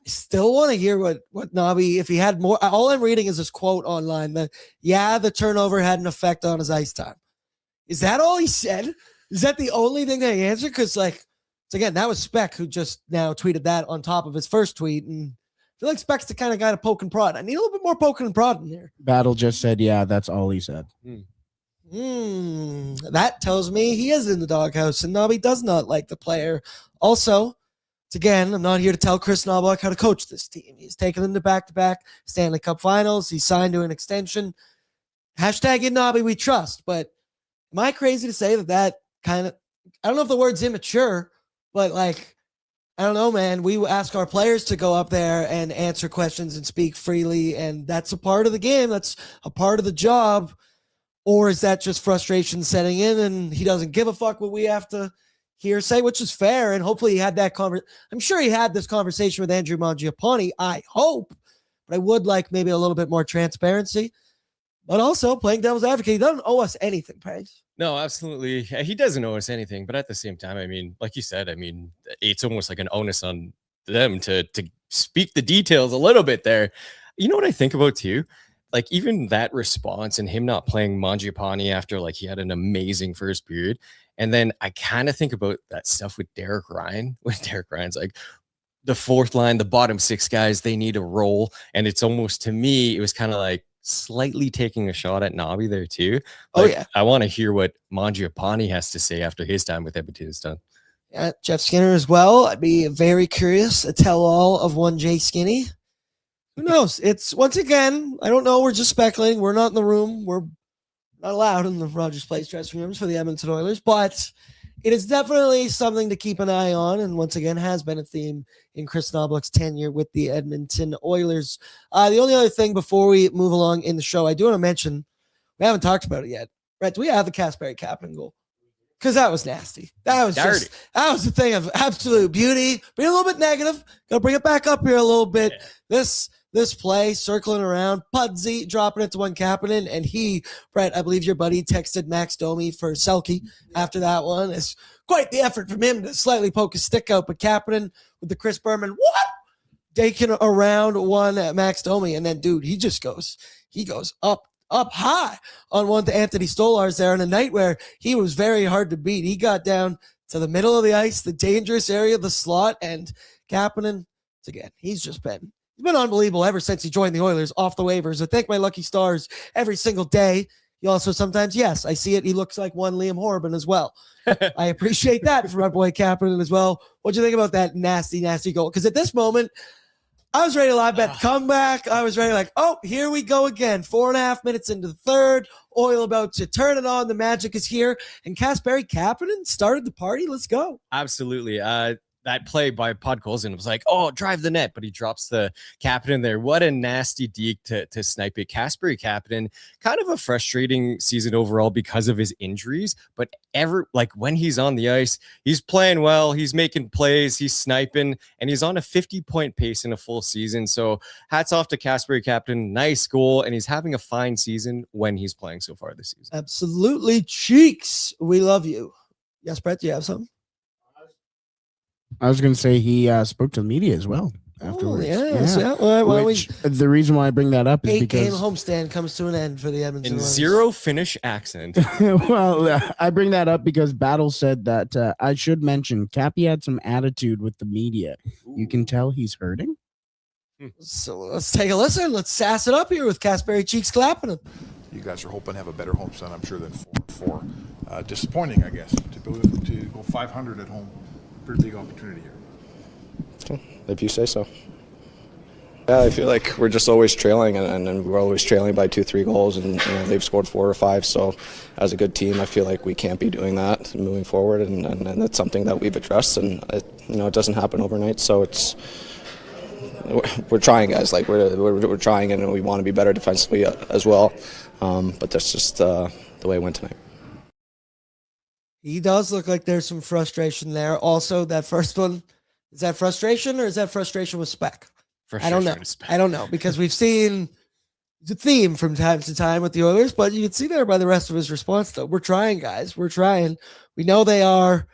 I still want to hear what Nobby, if he had more. All I'm reading is this quote online that, the turnover had an effect on his ice time. Is that all he said? Is that the only thing that he answered? Because, again, that was Speck who just now tweeted that on top of his first tweet. And I feel like Speck's the kind of guy to poke and prod. I need a little bit more poking and prod in there. Battle just said, that's all he said. That tells me he is in the doghouse, and Nobby does not like the player. Also, again, I'm not here to tell Chris Knoblauch how to coach this team. He's taken them to back-to-back Stanley Cup finals. He's signed to an extension. Hashtag in Nobby we trust. But am I crazy to say that kind of, I don't know if the word's immature, but I don't know, man. We ask our players to go up there and answer questions and speak freely, and that's a part of the game. That's a part of the job. Or is that just frustration setting in and he doesn't give a fuck what we have to hear say, which is fair. And hopefully he had that I'm sure he had this conversation with Andrew Mangiapane. I hope, but I would like maybe a little bit more transparency, but also playing devil's advocate. He doesn't owe us anything, Pace. No, absolutely. He doesn't owe us anything, but at the same time, like you said, it's almost like an onus on them to speak the details a little bit there. You know what I think about too? Like, even that response and him not playing Mangiapane after he had an amazing first period. And then I kind of think about that stuff with Derek Ryan, when Derek Ryan's like, the fourth line, the bottom six guys, they need a role. And it's almost, to me, it was kind of like slightly taking a shot at Nobby there too. Oh, Like, yeah. I want to hear what Mangiapane has to say after his time with Edmonton is done. Yeah, Jeff Skinner as well. I'd be very curious. A tell-all of one Jay Skinny. Who knows? It's, once again, I don't know. We're just speculating. We're not in the room. We're not allowed in the Rogers Place dressing rooms for the Edmonton Oilers, but it is definitely something to keep an eye on. And once again, has been a theme in Chris Knoblauch's tenure with the Edmonton Oilers. The only other thing before we move along in the show, I do want to mention, we haven't talked about it yet. Right? Do we have the Kasperi Kapanen goal? Because that was nasty. That was Dirty. that was a thing of absolute beauty. Be a little bit negative. Got to bring it back up here a little bit. Yeah. This play, circling around, Pudsey dropping it to one Kapanen, and he, Brett, I believe your buddy texted Max Domi for Selke after that one. It's quite the effort from him to slightly poke his stick out, but Kapanen with the Chris Berman, what? Taking around one Max Domi, and then, dude, he goes up high on one to Anthony Stolarz there in a night where he was very hard to beat. He got down to the middle of the ice, the dangerous area of the slot, and Kapanen, again, he's been unbelievable ever since he joined the Oilers off the waivers. I thank my lucky stars every single day. He also sometimes, yes, I see it. He looks like one Liam Horban as well. I appreciate that from my boy Kapanen as well. What'd you think about that nasty, nasty goal? Because at this moment, I was ready to live bet the comeback. I was ready oh, here we go again. 4.5 minutes into the third. Oil about to turn it on. The magic is here. And Kasperi Kapanen started the party. Let's go. Absolutely. That play by Podkolzin was like, oh, drive the net, but he drops the Kapanen there. What a nasty deke to snipe it. Kasperi Kapanen, kind of a frustrating season overall because of his injuries, but when he's on the ice, he's playing well, he's making plays, he's sniping, and he's on a 50-point pace in a full season. So hats off to Kasperi Kapanen. Nice goal, and he's having a fine season when he's playing so far this season. Absolutely. Cheeks, we love you. Yes, Brett, do you have something? I was going to say he spoke to the media as well afterwards. Yeah. Well, the reason why I bring that up is because 8-game homestand comes to an end for the Edmonton Oilers. Zero Finnish accent. Well, I bring that up because Battle said that I should mention Cappy had some attitude with the media. Ooh. You can tell he's hurting. So let's take a listen. Let's sass it up here with Kasperi Cheeks clapping him. You guys are hoping to have a better homestand, I'm sure, than 4-4. Disappointing, I guess, to go 500 at home. Pretty big opportunity here. If you say so. Yeah, I feel like we're just always trailing, and we're always trailing by 2-3 goals, and they've scored 4 or 5. So, as a good team, I feel like we can't be doing that moving forward, and that's something that we've addressed. And it doesn't happen overnight. So we're trying, guys. Like we're trying, and we want to be better defensively as well. But that's just the way it went tonight. He does look like there's some frustration there. Also, that first one, is that frustration or is that frustration with spec? I don't know because we've seen the theme from time to time with the Oilers, but you can see there by the rest of his response, though. We're trying, guys. We're trying. We know they are.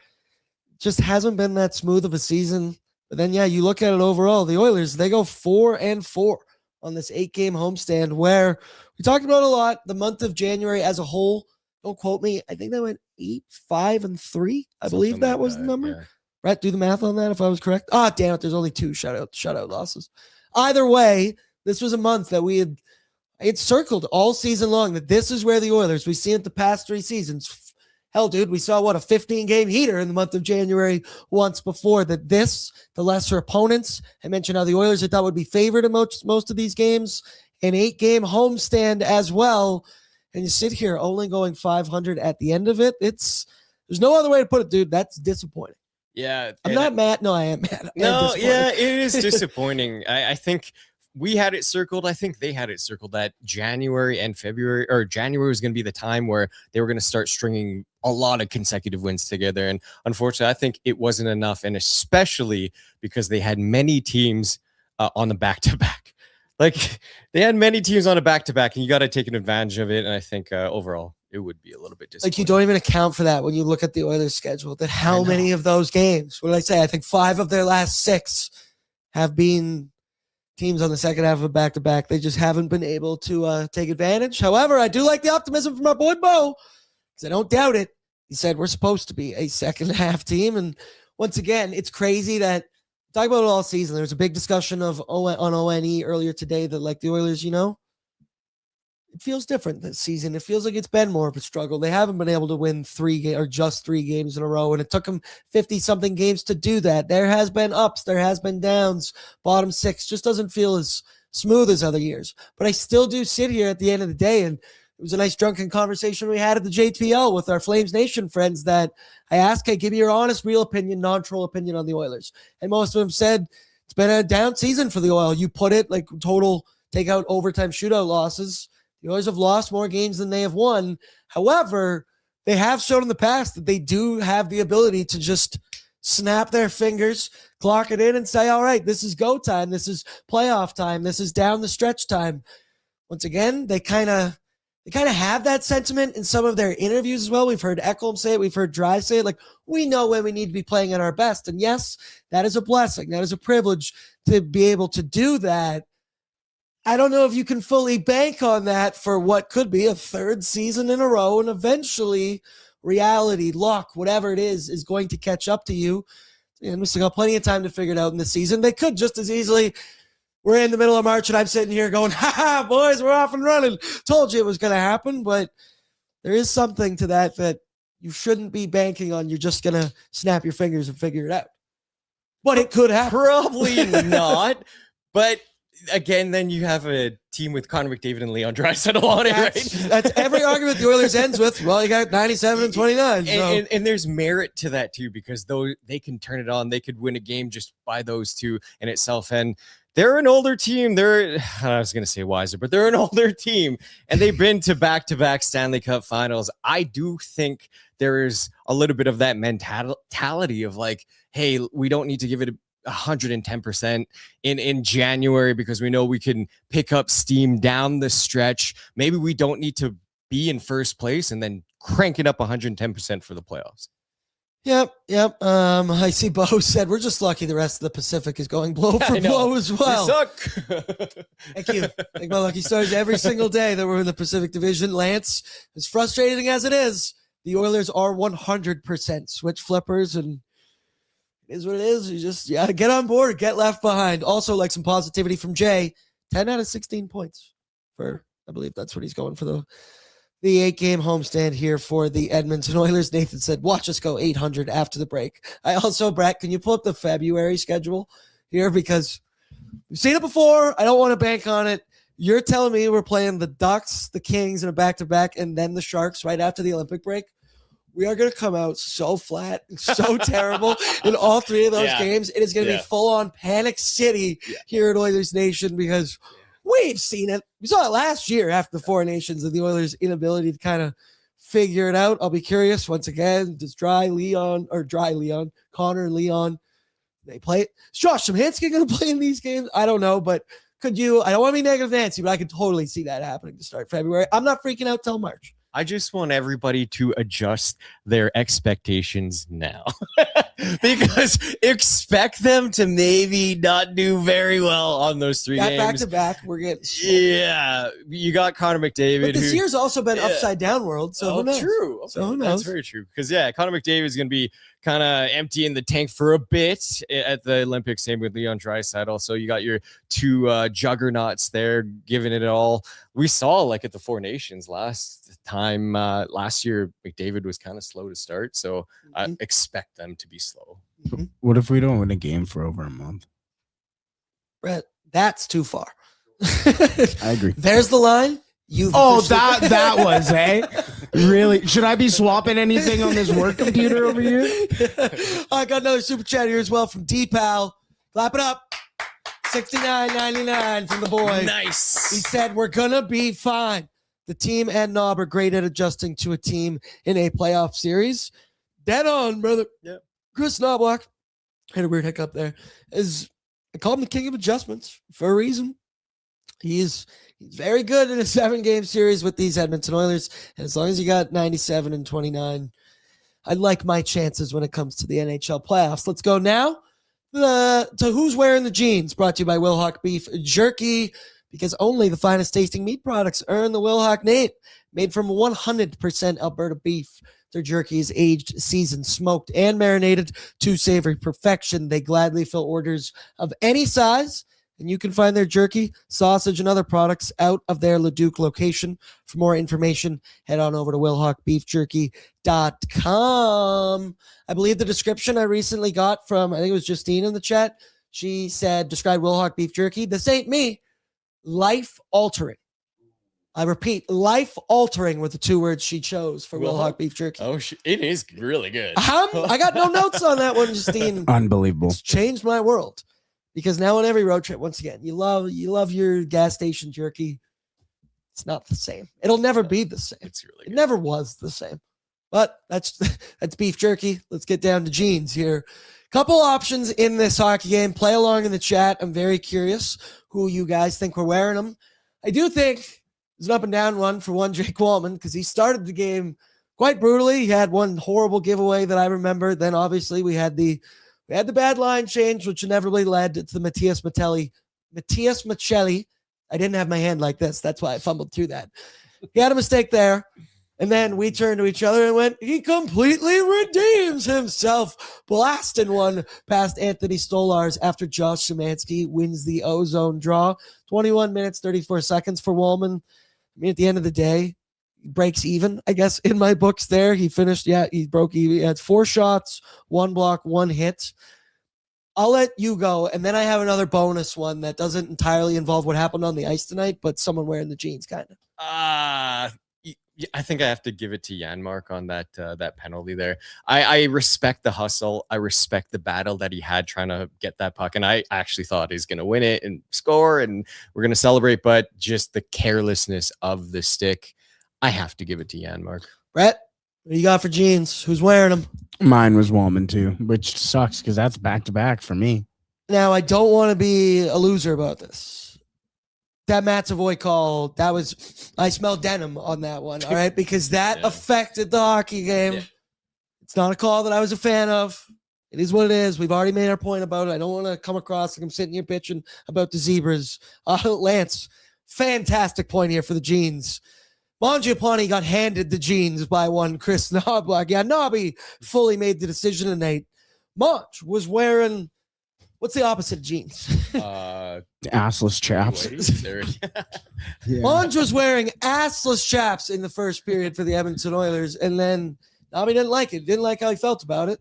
Just hasn't been that smooth of a season. But then, yeah, you look at it overall, the Oilers, they go 4-4 on this 8-game homestand where we talked about a lot. The month of January as a whole, don't quote me, I think they went 8-5-3. I believe that was the number. Yeah. Brett, do the math on that if I was correct. Ah, damn it. There's only 2 shutout losses. Either way, this was a month that we had circled all season long that this is where the Oilers, we've seen it the past 3 seasons. Hell, dude, we saw a 15-game heater in the month of January once before that the lesser opponents, I mentioned how the Oilers I thought would be favored in most of these games, an 8-game homestand as well. And you sit here only going 500 at the end of it. There's no other way to put it, dude. That's disappointing. Yeah. I'm not mad. No, I am mad. It is disappointing. I think we had it circled. I think they had it circled that January and February, or January was going to be the time where they were going to start stringing a lot of consecutive wins together. And unfortunately, I think it wasn't enough. And especially because they had many teams on the back-to-back. Like they had many teams on a back-to-back, and you got to take an advantage of it. And I think overall, it would be a little bit disappointing. Like you don't even account for that when you look at the Oilers' schedule. That how many of those games? What did I say? I think 5 of their last 6 have been teams on the second half of a back-to-back. They just haven't been able to take advantage. However, I do like the optimism from our boy Bo, because I don't doubt it. He said we're supposed to be a second half team, and once again, it's crazy that. Talk about it all season. There was a big discussion on ONE earlier today that like the Oilers, it feels different this season. It feels like it's been more of a struggle. They haven't been able to win just 3 games in a row, and it took them 50-something games to do that. There has been ups, there has been downs. Bottom 6 just doesn't feel as smooth as other years. But I still do sit here at the end of the day, and it was a nice drunken conversation we had at the JPL with our Flames Nation friends that I asked, hey, give me your honest, real opinion, non-troll opinion on the Oilers. And most of them said, it's been a down season for the Oil. You put it like total, take out overtime shootout losses. The Oilers have lost more games than they have won. However, they have shown in the past that they do have the ability to just snap their fingers, clock it in, and say, all right, this is go time. This is playoff time. This is down the stretch time. Once again, they kind of have that sentiment in some of their interviews as well. We've heard Ekholm say it. We've heard Dry say it. Like, we know when we need to be playing at our best. And yes, that is a blessing. That is a privilege to be able to do that. I don't know if you can fully bank on that for what could be a 3rd season in a row, and eventually reality, luck, whatever it is going to catch up to you. And we still got plenty of time to figure it out in the season. They could just as easily, we're in the middle of March and I'm sitting here going, ha, boys, we're off and running. Told you it was going to happen, but there is something to that you shouldn't be banking on. You're just going to snap your fingers and figure it out. But it could happen. Probably not, but again, then you have a team with Connor McDavid and Leon Draisaitl on it, right? That's every argument the Oilers ends with. Well, you got 97 and 29. So. And there's merit to that too, because though they can turn it on, they could win a game just by those two in itself. And they're an older team. I was going to say wiser, but they're an older team, and they've been to back-to-back Stanley Cup finals. I do think there is a little bit of that mentality of like, hey, we don't need to give it 110% in January because we know we can pick up steam down the stretch. Maybe we don't need to be in first place and then crank it up 110% for the playoffs. Yep. I see Bo said we're just lucky the rest of the Pacific is going blow for blow as well. We suck. Thank you. Like my lucky stars every single day that we're in the Pacific Division. Lance, as frustrating as it is, the Oilers are 100% switch flippers, and it is what it is. You got to get on board, get left behind. Also, like some positivity from Jay, 10 out of 16 points for, I believe that's what he's going for the 8-game homestand here for the Edmonton Oilers. Nathan said, watch us go 800 after the break. I also, Brett, can you pull up the February schedule here? Because we've seen it before. I don't want to bank on it. You're telling me we're playing the Ducks, the Kings in a back-to-back, and then the Sharks right after the Olympic break? We are going to come out so flat, so terrible in all 3 of those games. It is going to be full-on panic city here at Oilers Nation because we've seen it. We saw it last year after the Four Nations and the Oilers' inability to kind of figure it out. I'll be curious once again. Does Connor Leon, they play it? Is Josh Szymanski going to play in these games? I don't know, but could you? I don't want to be negative Nancy, but I could totally see that happening to start February. I'm not freaking out till March. I just want everybody to adjust their expectations now because expect them to maybe not do very well on those 3 games. Back to back, we're getting. Yeah, you got Connor McDavid. But this year's also been upside down world, so who knows? True. Okay. So who knows? That's very true. Because Connor McDavid is going to be kind of emptying the tank for a bit at the Olympics. Same with Leon Draisaitl. So you got your 2 juggernauts there giving it all. We saw like at the Four Nations last year, McDavid was kind of slow to start. So I expect them to be slow. What if we don't win a game for over a month? Brett, that's too far. I agree. There's the line. That was, hey? Really? Should I be swapping anything on this work computer over here? I got another super chat here as well from D-Pal. Clap it up. $69.99 from the boy. Nice. He said, we're going to be fine. The team and Knob are great at adjusting to a team in a playoff series. Dead on, brother. Yeah. Chris Knoblauch, had a weird hiccup there, I call him the king of adjustments for a reason. He's very good in a 7-game series with these Edmonton Oilers. And as long as you got 97 and 29, I like my chances when it comes to the NHL playoffs. Let's go now to Who's Wearing the Jeans, brought to you by Wilhauk Beef Jerky, because only the finest tasting meat products earn the Wilhauk name. Made from 100% Alberta beef. Their jerky is aged, seasoned, smoked, and marinated to savory perfection. They gladly fill orders of any size And you can find their jerky, sausage, and other products out of their Leduc location. For more information, head on over to WilhockBeefJerky.com. I believe the description I recently got from, I think it was Justine in the chat. She said, describe Wilhock Beef Jerky. This ain't me. Life-altering. I repeat, life-altering were the 2 words she chose for Wilhock Beef Jerky. Oh, it is really good. I got no notes on that one, Justine. Unbelievable. It's changed my world. Because now on every road trip, once again, you love your gas station jerky. It's not the same. It'll never be the same. It's really It good. never was the same. But that's beef jerky. Let's get down to jeans here. Couple options in this hockey game. Play along in the chat. I'm very curious who you guys think were wearing them. I do think there's an up and down one for one Jake Wallman because he started the game quite brutally. He had one horrible giveaway that I remember. Then obviously we had the bad line change, which inevitably led to the Matias Maccelli. I didn't have my hand like this. That's why I fumbled through that. He had a mistake there. And then we turned to each other and went, he completely redeems himself, blasting one past Anthony Stolarz after Josh Szymanski wins the ozone draw. 21 minutes, 34 seconds for Wallman. I mean, at the end of the day, he breaks even, I guess, in my books there. He finished, he broke even. He had 4 shots, 1 block, 1 hit. I'll let you go, and then I have another bonus one that doesn't entirely involve what happened on the ice tonight, but someone wearing the jeans, kind of. I think I have to give it to Janmark on that penalty there. I respect the hustle. I respect the battle that he had trying to get that puck, and I actually thought he's going to win it and score, and we're going to celebrate, but just the carelessness of the stick, I have to give it to Janmark. Brett, what do you got for jeans? Who's wearing them? Mine was Wallman too, which sucks because that's back-to-back for me. Now, I don't want to be a loser about this. That Matt Savoy call, I smelled denim on that one, all right? Because that affected the hockey game. Yeah. It's not a call that I was a fan of. It is what it is. We've already made our point about it. I don't want to come across like I'm sitting here bitching about the Zebras. Lance, fantastic point here for the jeans. Mangiapane got handed the jeans by one Chris Knoblauch. Yeah, Nobby fully made the decision tonight. Monge was wearing, what's the opposite of jeans? Assless chaps. Monge was wearing assless chaps in the first period for the Edmonton Oilers, and then Nobby didn't like it. Didn't like how he felt about it.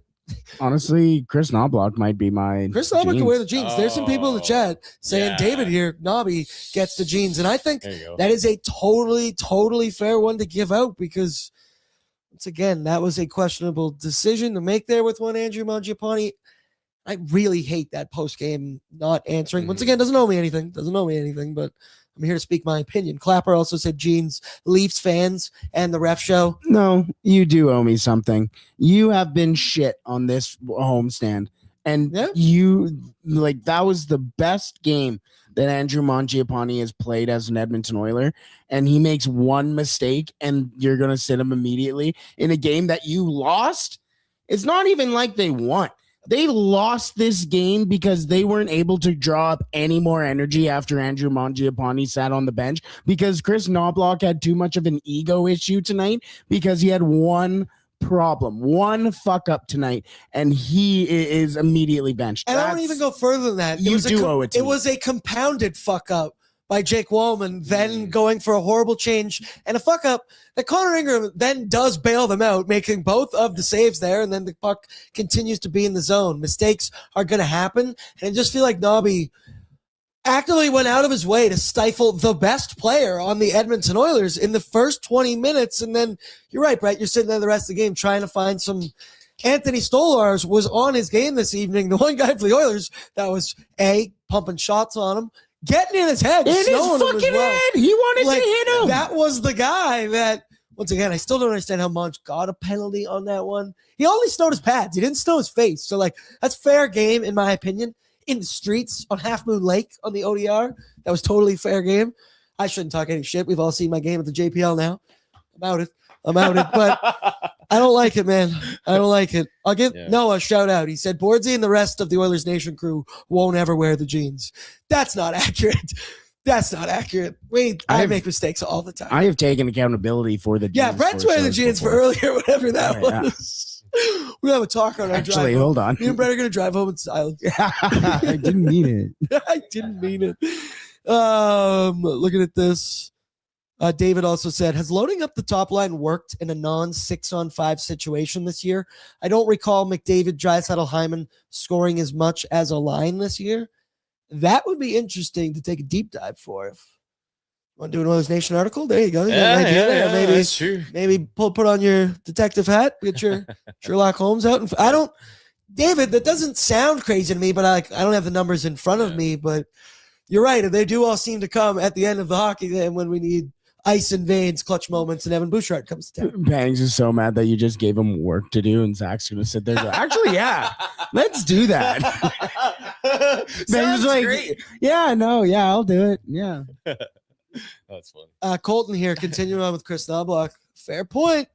Honestly, Chris Knoblauch might be my Chris Knoblauch can wear the jeans. There's some people in the chat saying David here, Nobby gets the jeans. And I think that is a totally fair one to give out because, once again, that was a questionable decision to make there with one Andrew Mangiapane. I really hate that post-game not answering. Once again, doesn't owe me anything, but I'm here to speak my opinion. Clapper also said jeans, Leafs fans, and the ref show. No, you do owe me something. You have been shit on this homestand. And that was the best game that Andrew Mangiapane has played as an Edmonton Oiler. And he makes one mistake and you're going to sit him immediately in a game that you lost. It's not even like they won. They lost this game because they weren't able to draw up any more energy after Andrew Mangiapane sat on the bench because Chris Knoblauch had too much of an ego issue tonight because he had one fuck up tonight, and he is immediately benched. And I don't even go further than that. It was a compounded fuck up by Jake Wallman, then going for a horrible change and a fuck up that Connor Ingram then does bail them out, making both of the saves there, and then the puck continues to be in the zone. Mistakes are going to happen, and I just feel like Nobby actively went out of his way to stifle the best player on the Edmonton Oilers in the first 20 minutes, and then you're right, Brett, you're sitting there the rest of the game trying to find some. Anthony Stolarz was on his game this evening, the one guy for the Oilers that was pumping shots on him, getting in his head. In his fucking head. He wanted to hit him. That was the guy that, once again, I still don't understand how Monge got a penalty on that one. He only snowed his pads. He didn't snow his face. So, that's fair game, in my opinion. In the streets on Half Moon Lake on the ODR. That was totally fair game. I shouldn't talk any shit. We've all seen my game at the JPL now. I'm out it. But I don't like it, man. I don't like it. I'll give Noah a shout out. He said, Bordsy and the rest of the Oilers Nation crew won't ever wear the jeans. That's not accurate. I make mistakes all the time. I have taken accountability for the jeans. Yeah, Brett's wearing the jeans for earlier, whatever that was. We have a talk on our drive. Actually, hold on. Me and Brett are going to drive home in silence. I didn't mean it. I didn't mean it. Looking at this. David also said, has loading up the top line worked in a non-6-on-5 situation this year? I don't recall McDavid, Draisaitl, Hyman scoring as much as a line this year. That would be interesting to take a deep dive for. If you want to do an Oilers Nation article, there you go. You got an idea there. Maybe, that's true. Maybe put on your detective hat, get your Sherlock Holmes out. And David, that doesn't sound crazy to me, but I don't have the numbers in front of me. But you're right. They do all seem to come at the end of the hockey game when we need ice and veins, clutch moments, and Evan Bouchard comes to town. Bangs is so mad that you just gave him work to do, and Zach's going to sit there and go, actually, yeah, let's do that. Bangs is like, great. yeah, no, yeah, I'll do it. Yeah. That's fun. Colton here, continuing on with Chris Knoblauch. Fair point.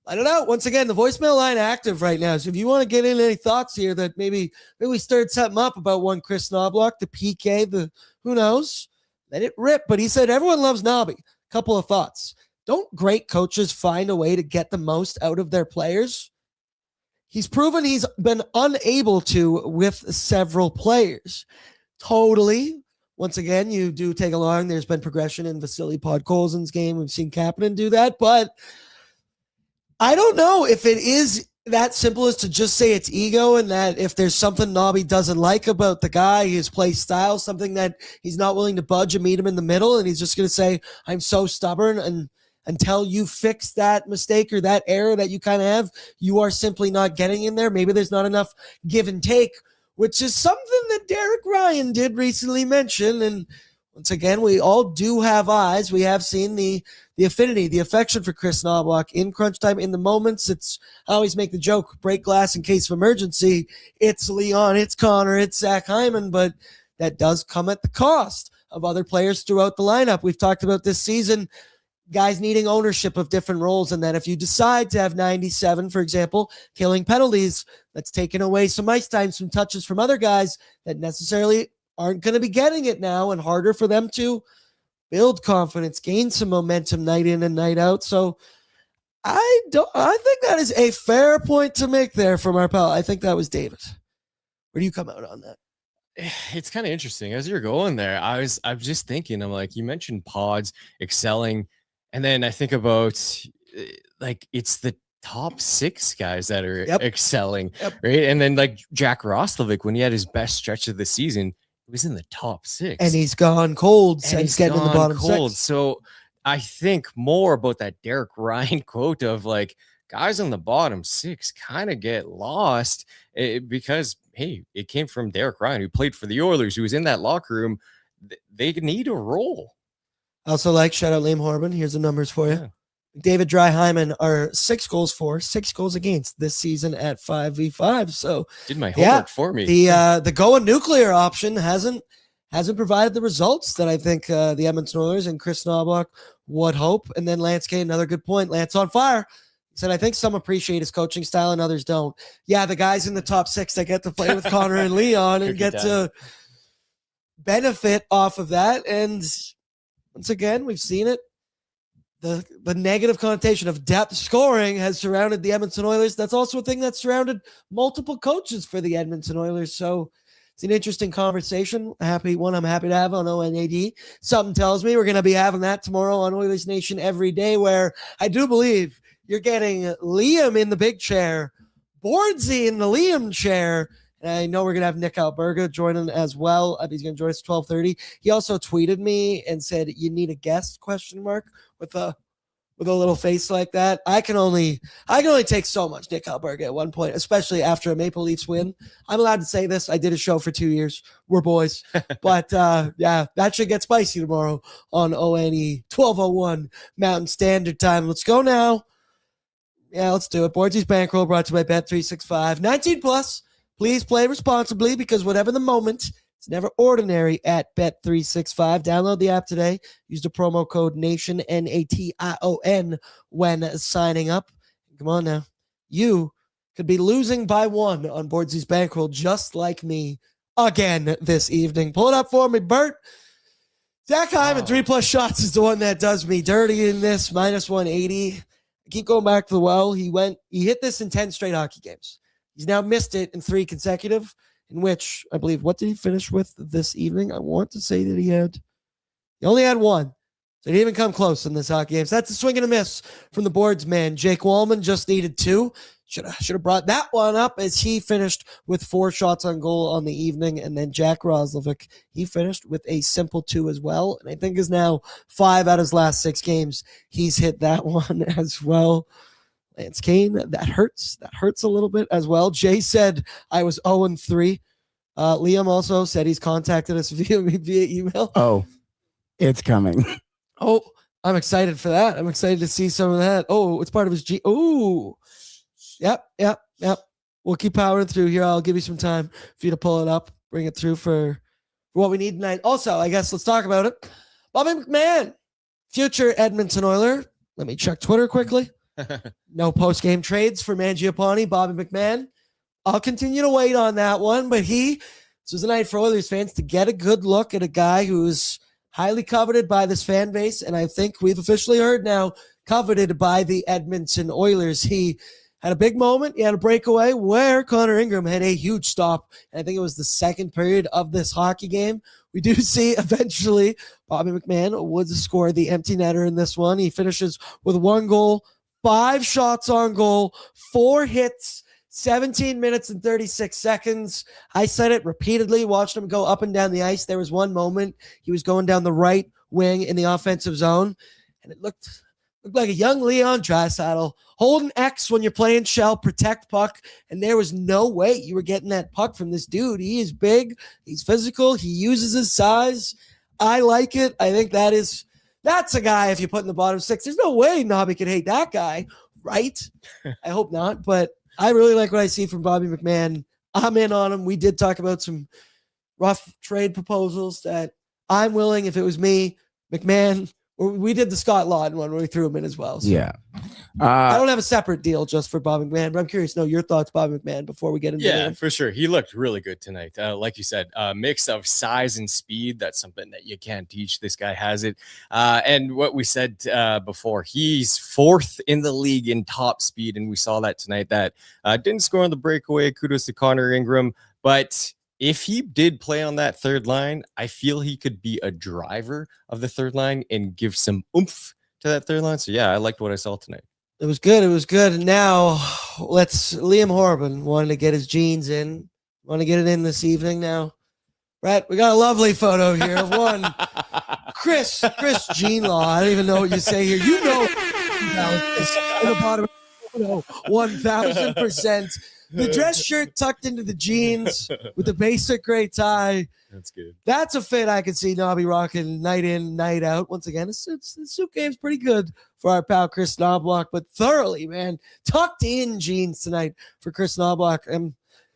Let it out. Once again, the voicemail line active right now. So if you want to get in any thoughts here that maybe we stirred something up about one Chris Knoblauch, the PK, who knows, let it rip. But he said everyone loves Nobby. Couple of thoughts. Don't great coaches find a way to get the most out of their players? He's proven he's been unable to with several players. Totally. Once again, you do take along. There's been progression in Vasily Podkolzin's game. We've seen Kapanen do that, but I don't know if it is that simple as to just say it's ego, and that if there's something Nobby doesn't like about the guy, his play style, something that he's not willing to budge and meet him in the middle, and he's just going to say, I'm so stubborn, and until you fix that mistake or that error that you kind of have, you are simply not getting in there. Maybe there's not enough give and take, which is something that Derek Ryan did recently mention. And once again, we all do have eyes. We have seen the affinity, the affection for Chris Knoblauch in crunch time, in the moments. I always make the joke, break glass in case of emergency. It's Leon, it's Connor, it's Zach Hyman, but that does come at the cost of other players throughout the lineup. We've talked about this season, guys needing ownership of different roles, and that if you decide to have 97, for example, killing penalties, that's taken away some ice time, some touches from other guys that necessarily aren't going to be getting it now, and harder for them to build confidence, gain some momentum night in and night out. So I think that is a fair point to make there from our pal. I think that was David. Where do you come out on that? It's kind of interesting as you're going there. I'm just thinking, I'm like, you mentioned pods excelling, and then I think about like it's the top 6 guys that are excelling, right? And then like Jack Roslovic, when he had his best stretch of the season, he was in the top 6, and he's gone cold since getting in the bottom 6. So I think more about that Derek Ryan quote of like, guys on the bottom 6 kind of get lost because, hey, it came from Derek Ryan, who played for the Oilers, who was in that locker room. They need a role. Also, shout out Liam Horban. Here's the numbers for you. Yeah. David Dry Hyman are 6 goals for, 6 goals against this season at 5v5. So did my homework for me. The going nuclear option hasn't provided the results that I think the Edmonton Oilers and Chris Knoblauch would hope. And then Lance Kane, another good point. Lance on fire. He said, I think some appreciate his coaching style and others don't. Yeah, the guys in the top 6 that get to play with Connor and Leon and get to benefit off of that. And once again, we've seen it. The negative connotation of depth scoring has surrounded the Edmonton Oilers. That's also a thing that's surrounded multiple coaches for the Edmonton Oilers. So it's an interesting conversation. I'm happy to have on ONAD. Something tells me we're going to be having that tomorrow on Oilers Nation every day, where I do believe you're getting Liam in the big chair, Bordsy in the Liam chair. And I know we're going to have Nick Alberga joining as well. He's going to join us at 12:30. He also tweeted me and said, you need a guest, ? With a little face like that. I can only take so much Nick Alberga at one point, especially after a Maple Leafs win. I'm allowed to say this. I did a show for 2 years. We're boys. But yeah, that should get spicy tomorrow on ONE, 12:01 Mountain Standard Time. Let's go now. Yeah, let's do it. Boardsy's Bankroll brought to you by Bet365. 19 plus. Please play responsibly, because whatever the moment, it's never ordinary at Bet365. Download the app today. Use the promo code NATION, NATION, when signing up. Come on now. You could be losing by 1 on Boardsy's Bankroll, just like me, again this evening. Pull it up for me, Bert. Zach Hyman, 3+ shots is the one that does me dirty in this, -180. I keep going back to the well. He hit this in 10 straight hockey games. He's now missed it in 3 consecutive, in which I believe, what did he finish with this evening? I want to say that he only had 1. So he didn't even come close in this hockey game. So that's a swing and a miss from the boards, man. Jake Wallman just needed 2. Should have brought that one up as he finished with 4 shots on goal on the evening. And then Jack Roslovic, he finished with a simple 2 as well. And I think is now 5 out of his last 6 games. He's hit that one as well. Lance Kane, that hurts. That hurts a little bit as well. Jay said I was 0-3. Liam also said he's contacted us via email. Oh, it's coming. Oh, I'm excited for that. I'm excited to see some of that. Oh, it's part of his Oh, yep. We'll keep powering through here. I'll give you some time for you to pull it up, bring it through for what we need tonight. Also, I guess let's talk about it. Bobby McMahon, future Edmonton Oiler. Let me check Twitter quickly. No post-game trades for Mangiapane, Bobby McMahon. I'll continue to wait on that one, but this was a night for Oilers fans to get a good look at a guy who's highly coveted by this fan base, and I think we've officially heard now, coveted by the Edmonton Oilers. He had a big moment. He had a breakaway where Connor Ingram had a huge stop, and I think it was the second period of this hockey game. We do see eventually Bobby McMahon would score the empty netter in this one. He finishes with 1 goal, 5 shots on goal, 4 hits, 17 minutes and 36 seconds. I said it repeatedly, watched him go up and down the ice. There was one moment he was going down the right wing in the offensive zone, and it looked like a young Leon Draisaitl holding X when you're playing shell, protect puck, and there was no way you were getting that puck from this dude. He is big, he's physical, he uses his size. I like it. I think that's a guy, if you put in the bottom 6, there's no way Nobby could hate that guy, right? I hope not, but I really like what I see from Bobby McMahon. I'm in on him. We did talk about some rough trade proposals that I'm willing, if it was me, McMahon. We did the Scott Lawton one where we threw him in as well. So. Yeah. I don't have a separate deal just for Bobby McMahon, but I'm curious to know your thoughts, Bobby McMahon, before we get into it. For sure. He looked really good tonight. Like you said, a mix of size and speed. That's something that you can't teach. This guy has it. And what we said before, he's 4th in the league in top speed. And we saw that tonight. That didn't score on the breakaway. Kudos to Connor Ingram. But if he did play on that third line, I feel he could be a driver of the third line and give some oomph to that third line. So, yeah, I liked what I saw tonight. It was good. It was good. And now Liam Horban wanted to get his jeans in. Want to get it in this evening now. Brett, we got a lovely photo here of one. Chris Jean Law. I don't even know what you say here. You know, in the bottom 1,000%. The dress shirt tucked into the jeans with the basic gray tie. That's good. That's a fit I could see Nobby rocking night in, night out. Once again, the suit game's pretty good for our pal Chris Knoblauch, but thoroughly, man, tucked in jeans tonight for Chris Knoblauch. I'm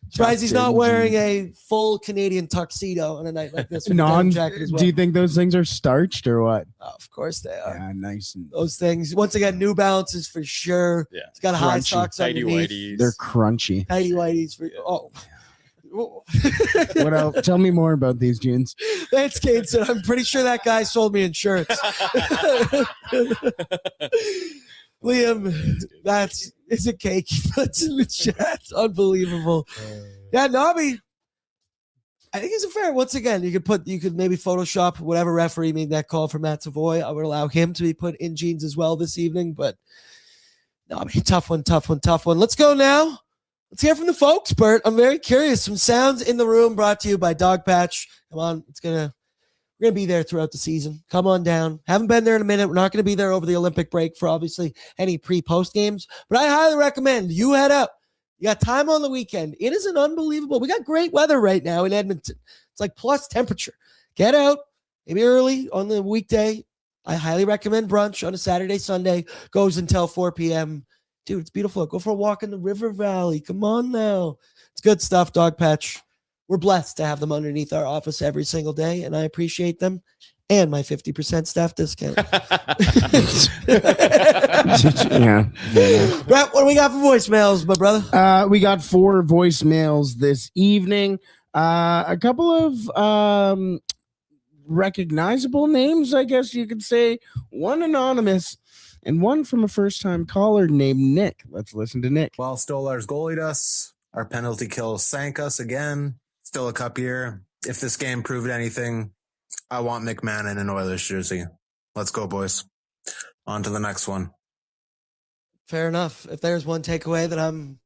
surprised he's not wearing a full Canadian tuxedo on a night like this. With jacket as well. Do you think those things are starched or what? Oh, of course they are. Yeah, nice. Those things. Once again, New Balances for sure. Yeah. It's got a high socks tighty underneath. whities. They're crunchy. Tighty whities for What else? Tell me more about these jeans. Lance Kane said, I'm pretty sure that guy sold me insurance. Liam, it's a cake. That's in the chat. Unbelievable. Yeah, Nobby. I think it's a fair. Once again, you could maybe Photoshop whatever referee made that call for Matt Savoy. I would allow him to be put in jeans as well this evening, but Nobby, tough one. Let's go now. Let's hear from the folks, Bert. I'm very curious. Some sounds in the room brought to you by Dog Patch. Come on, we're gonna be there throughout the season. Come on down. Haven't been there in a minute. We're not gonna be there over the Olympic break for obviously any pre-post games, but I highly recommend you head up. You got time on the weekend. It is an unbelievable. We got great weather right now in Edmonton. It's like plus temperature. Get out, maybe early on the weekday. I highly recommend brunch on a Saturday, Sunday. Goes until 4 p.m. Dude, it's beautiful. Go for a walk in the River Valley. Come on now. It's good stuff, Dog Patch. We're blessed to have them underneath our office every single day, and I appreciate them and my 50% staff discount. Yeah. Brett, what do we got for voicemails, my brother? We got 4 voicemails this evening. A couple of recognizable names, I guess you could say. One anonymous. and one from a first-time caller named Nick. Let's listen to Nick. Well, Stolarz goalied us. Our penalty kill sank us again. Still a cup year. If this game proved anything, I want McMahon in an Oilers jersey. Let's go, boys. On to the next one. Fair enough. If there's one takeaway that I'm,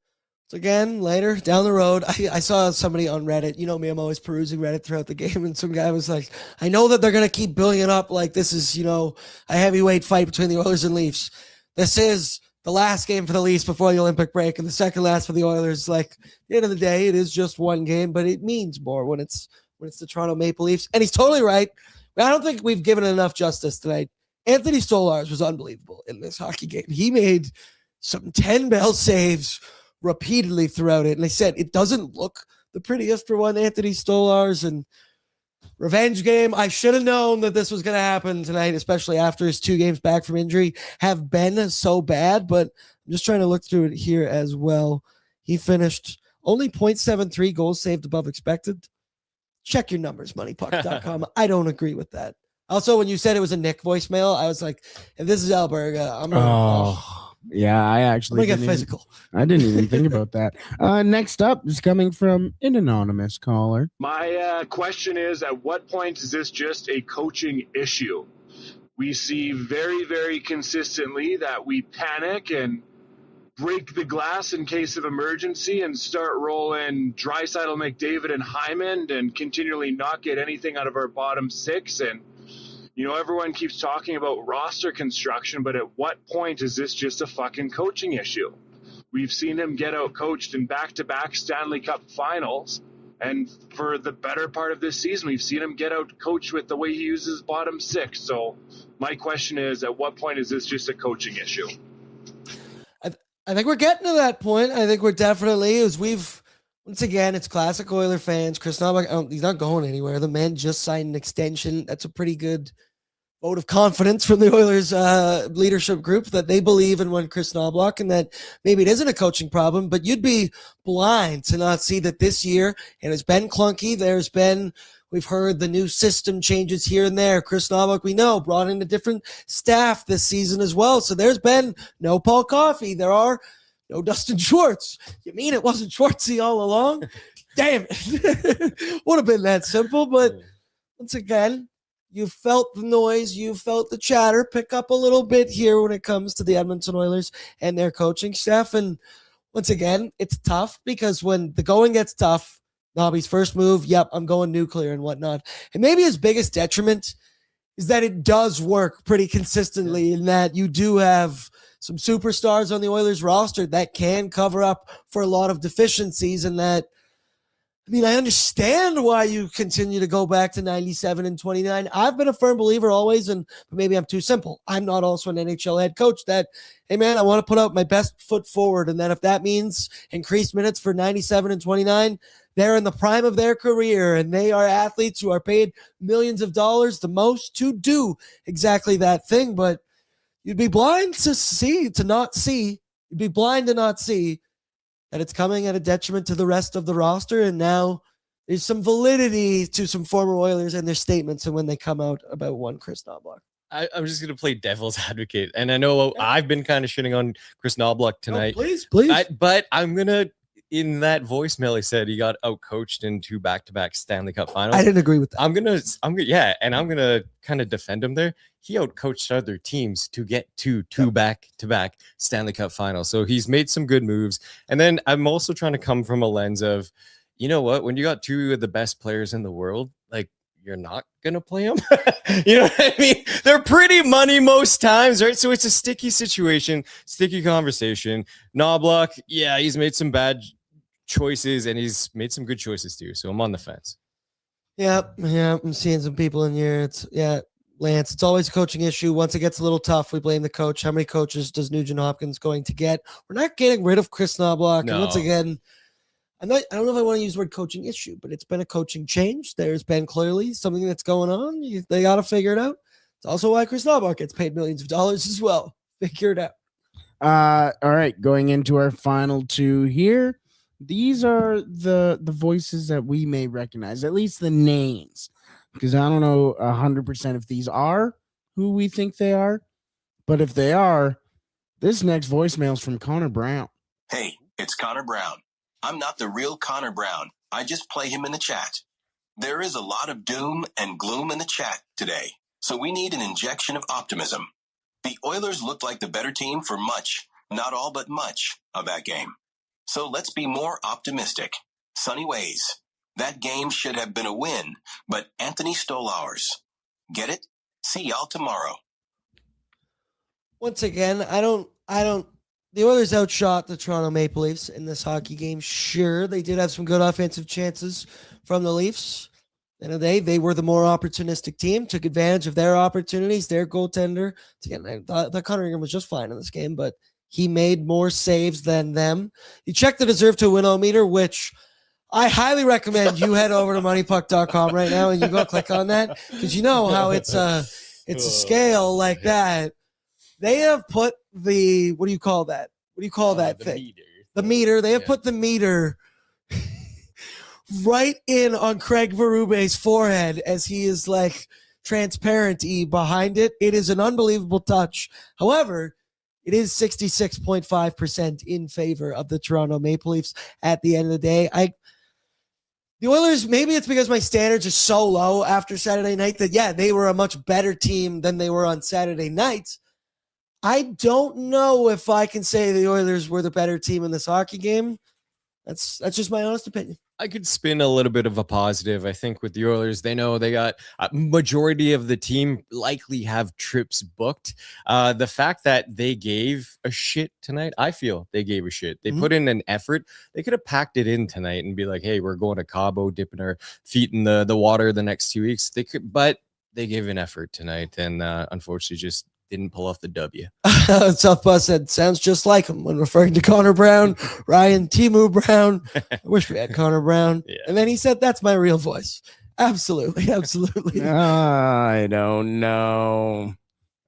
again, later down the road, I saw somebody on Reddit. You know me, I'm always perusing Reddit throughout the game. And some guy was like, I know that they're going to keep building it up like this is, a heavyweight fight between the Oilers and Leafs. This is the last game for the Leafs before the Olympic break and the second last for the Oilers. Like, at the end of the day, it is just one game, but it means more when it's the Toronto Maple Leafs. And he's totally right. But I don't think we've given enough justice tonight. Anthony Stolarz was unbelievable in this hockey game. He made some 10-bell saves repeatedly throughout it. And I said, it doesn't look the prettiest for one Anthony Stolarz. And revenge game, I should have known that this was going to happen tonight, especially after his 2 games back from injury have been so bad. But I'm just trying to look through it here as well. He finished only 0.73 goals saved above expected. Check your numbers, moneypuck.com. I don't agree with that. Also, when you said it was a Nick voicemail, I was like, if this is Alberga, I'm going yeah, I actually get physical. I didn't even think about that. Next up is coming from an anonymous caller. My question is, at what point is this just a coaching issue? We see very, very consistently that we panic and break the glass in case of emergency and start rolling Draisaitl, McDavid, and Hyman and continually not get anything out of our bottom 6. And everyone keeps talking about roster construction, but at what point is this just a fucking coaching issue? We've seen him get out coached in back-to-back Stanley Cup finals. And for the better part of this season, we've seen him get out coached with the way he uses bottom 6. So my question is, at what point is this just a coaching issue? I think we're getting to that point. I think we're definitely, once again, it's classic Oiler fans. Chris Knoblauch, he's not going anywhere. The man just signed an extension. That's a pretty good vote of confidence from the Oilers leadership group that they believe in one Chris Knoblauch and that maybe it isn't a coaching problem, but you'd be blind to not see that this year, and it's been clunky. We've heard the new system changes here and there. Chris Knoblauch, we know, brought in a different staff this season as well. So there's been no Paul Coffey. There are no Dustin Schwartz. You mean it wasn't Schwartzy all along? Damn it. Would have been that simple. But once again, you felt the noise. You felt the chatter pick up a little bit here when it comes to the Edmonton Oilers and their coaching staff. And once again, it's tough because when the going gets tough, Nobby's first move, yep, I'm going nuclear and whatnot. And maybe his biggest detriment is that it does work pretty consistently in that you do have some superstars on the Oilers roster that can cover up for a lot of deficiencies and that, I understand why you continue to go back to 97 and 29. I've been a firm believer always, but maybe I'm too simple. I'm not also an NHL head coach that, hey man, I want to put out my best foot forward. And that if that means increased minutes for 97 and 29, they're in the prime of their career and they are athletes who are paid millions of dollars, the most, to do exactly that thing. But you'd be blind to not see that it's coming at a detriment to the rest of the roster. And now there's some validity to some former Oilers and their statements and when they come out about one Chris Knoblauch. I'm just going to play devil's advocate. And I know I've been kind of shitting on Chris Knoblauch tonight. Oh, please. But I'm going to, in that voicemail, he said he got out-coached in 2 back-to-back Stanley Cup finals. I didn't agree with that. I'm gonna kind of defend him there. He out-coached other teams to get to 2 back-to-back Stanley Cup finals. So he's made some good moves. And then I'm also trying to come from a lens of, you know what? When you got 2 of the best players in the world, like, you're not gonna play them. You know what I mean? They're pretty money most times, right? So it's a sticky situation, sticky conversation. Knoblauch, yeah, he's made some bad choices and he's made some good choices too. So I'm on the fence. Yeah, I'm seeing some people in here. Lance, it's always a coaching issue. Once it gets a little tough, we blame the coach. How many coaches does Nugent Hopkins going to get? We're not getting rid of Chris Knoblauch. No. And once again, I don't know if I want to use the word coaching issue, but it's been a coaching change. There's been clearly something that's going on. They got to figure it out. It's also why Chris Knoblauch gets paid millions of dollars as well. Figure it out. All right, going into our final 2 here. These are the voices that we may recognize, at least the names, because I don't know 100% if these are who we think they are. But if they are, this next voicemail's from Connor Brown. Hey, it's Connor Brown. I'm not the real Connor Brown. I just play him in the chat. There is a lot of doom and gloom in the chat today, so we need an injection of optimism. The Oilers looked like the better team for much, not all but much, of that game. So let's be more optimistic. Sunny ways. That game should have been a win, but Anthony stole ours. Get it? See y'all tomorrow. Once again, the Oilers outshot the Toronto Maple Leafs in this hockey game. Sure, they did have some good offensive chances from the Leafs. At the end of the day, they were the more opportunistic team, took advantage of their opportunities, their goaltender. Again, I thought Connor Ingram was just fine in this game, but he made more saves than them. You check the deserve to win meter, which I highly recommend you head over to moneypuck.com right now and you go click on that, because you know how it's a scale like that. They have put the, what do you call that? What do you call that thing? Meter. The meter. They have put the meter right in on Craig Berube's forehead as he is like transparent-y behind it. It is an unbelievable touch. However, it is 66.5% in favor of the Toronto Maple Leafs at the end of the day. The Oilers, maybe it's because my standards are so low after Saturday night that, yeah, they were a much better team than they were on Saturday night. I don't know if I can say the Oilers were the better team in this hockey game. That's just my honest opinion. I could spin a little bit of a positive. I think with the Oilers, they know they got a majority of the team likely have trips booked. The fact that they gave a shit tonight, I feel they gave a shit. They put in an effort. They could have packed it in tonight and be like, hey, we're going to Cabo, dipping our feet in the water the next 2 weeks. They could, but they gave an effort tonight and unfortunately just didn't pull off the W. South Bus said, sounds just like him when referring to Connor Brown, Ryan Timu Brown. I wish we had Connor Brown. Yeah. And then he said, that's my real voice. Absolutely. Absolutely. I don't know.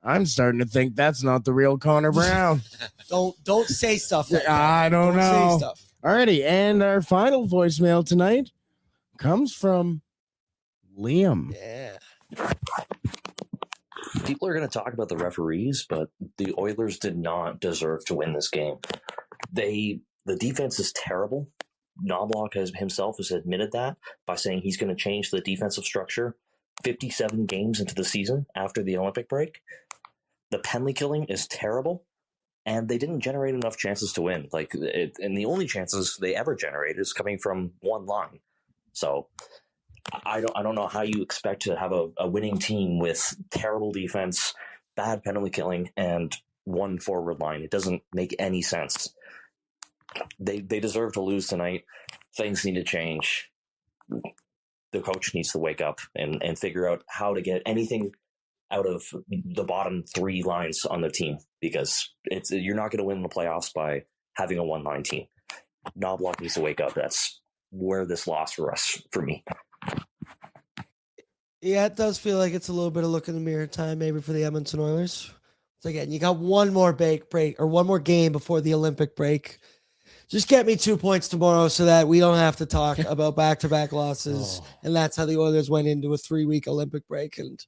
I'm starting to think that's not the real Connor Brown. Don't say stuff like that. I don't know. Say stuff. Alrighty, and our final voicemail tonight comes from Liam. Yeah. People are going to talk about the referees, but the Oilers did not deserve to win this game. The defense is terrible. Knoblauch himself has admitted that by saying he's going to change the defensive structure 57 games into the season after the Olympic break. The penalty killing is terrible, and they didn't generate enough chances to win. And the only chances they ever generated is coming from one line. So I don't know how you expect to have a winning team with terrible defense, bad penalty killing, and one forward line. It doesn't make any sense. They deserve to lose tonight. Things need to change. The coach needs to wake up and figure out how to get anything out of the bottom three lines on the team, because you're not going to win the playoffs by having a one-line team. Knoblauch needs to wake up. That's where this loss for me. Yeah, it does feel like it's a little bit of look in the mirror time maybe for the Edmonton Oilers. So again, you got one more break or one more game before the Olympic break. Just get me 2 points tomorrow so that we don't have to talk about back-to-back losses. And that's how the Oilers went into a 3-week Olympic break. And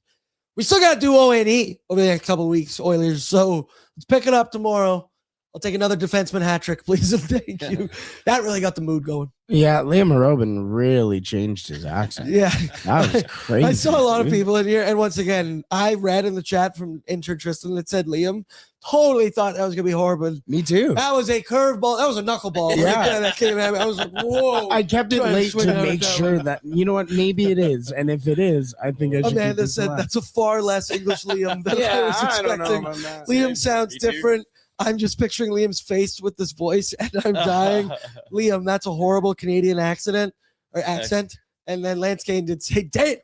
we still got to do O&E over the next couple of weeks, Oilers. So let's pick it up tomorrow. I'll take another defenseman hat trick, please, and thank you. That really got the mood going. Yeah, Liam Robin really changed his accent. Yeah. That was crazy. I saw a lot of people in here. And once again, I read in the chat from intern Tristan that said Liam totally thought that was going to be horrible. Me too. That was a curveball. That was a knuckleball. Yeah. That came at me. I was like, whoa. I kept it late to make sure that, you know what, maybe it is. And if it is, I think I should. Amanda said that's a far less English Liam than I was expecting. I don't know about that. Liam sounds different. I'm just picturing Liam's face with this voice and I'm dying. Liam, that's a horrible Canadian accent. And then Lance Kane did say, "Damn,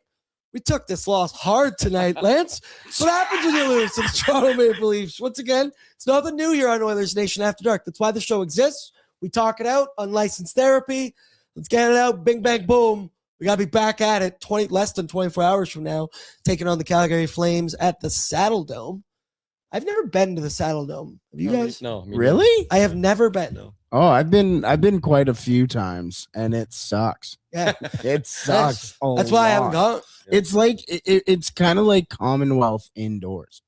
we took this loss hard tonight, Lance." What happens when you lose to the Toronto Maple Leafs? Once again, it's nothing new here on Oilers Nation After Dark. That's why the show exists. We talk it out, unlicensed therapy. Let's get it out. Bing, bang, boom. We got to be back at it less than 24 hours from now, taking on the Calgary Flames at the Saddle Dome. I've never been to the Saddle Dome. Have you guys? No. Really? I have never been. No. Oh, I've been quite a few times, and it sucks. Yeah, it sucks. That's why I haven't gone. It's like it's kind of like Commonwealth indoors.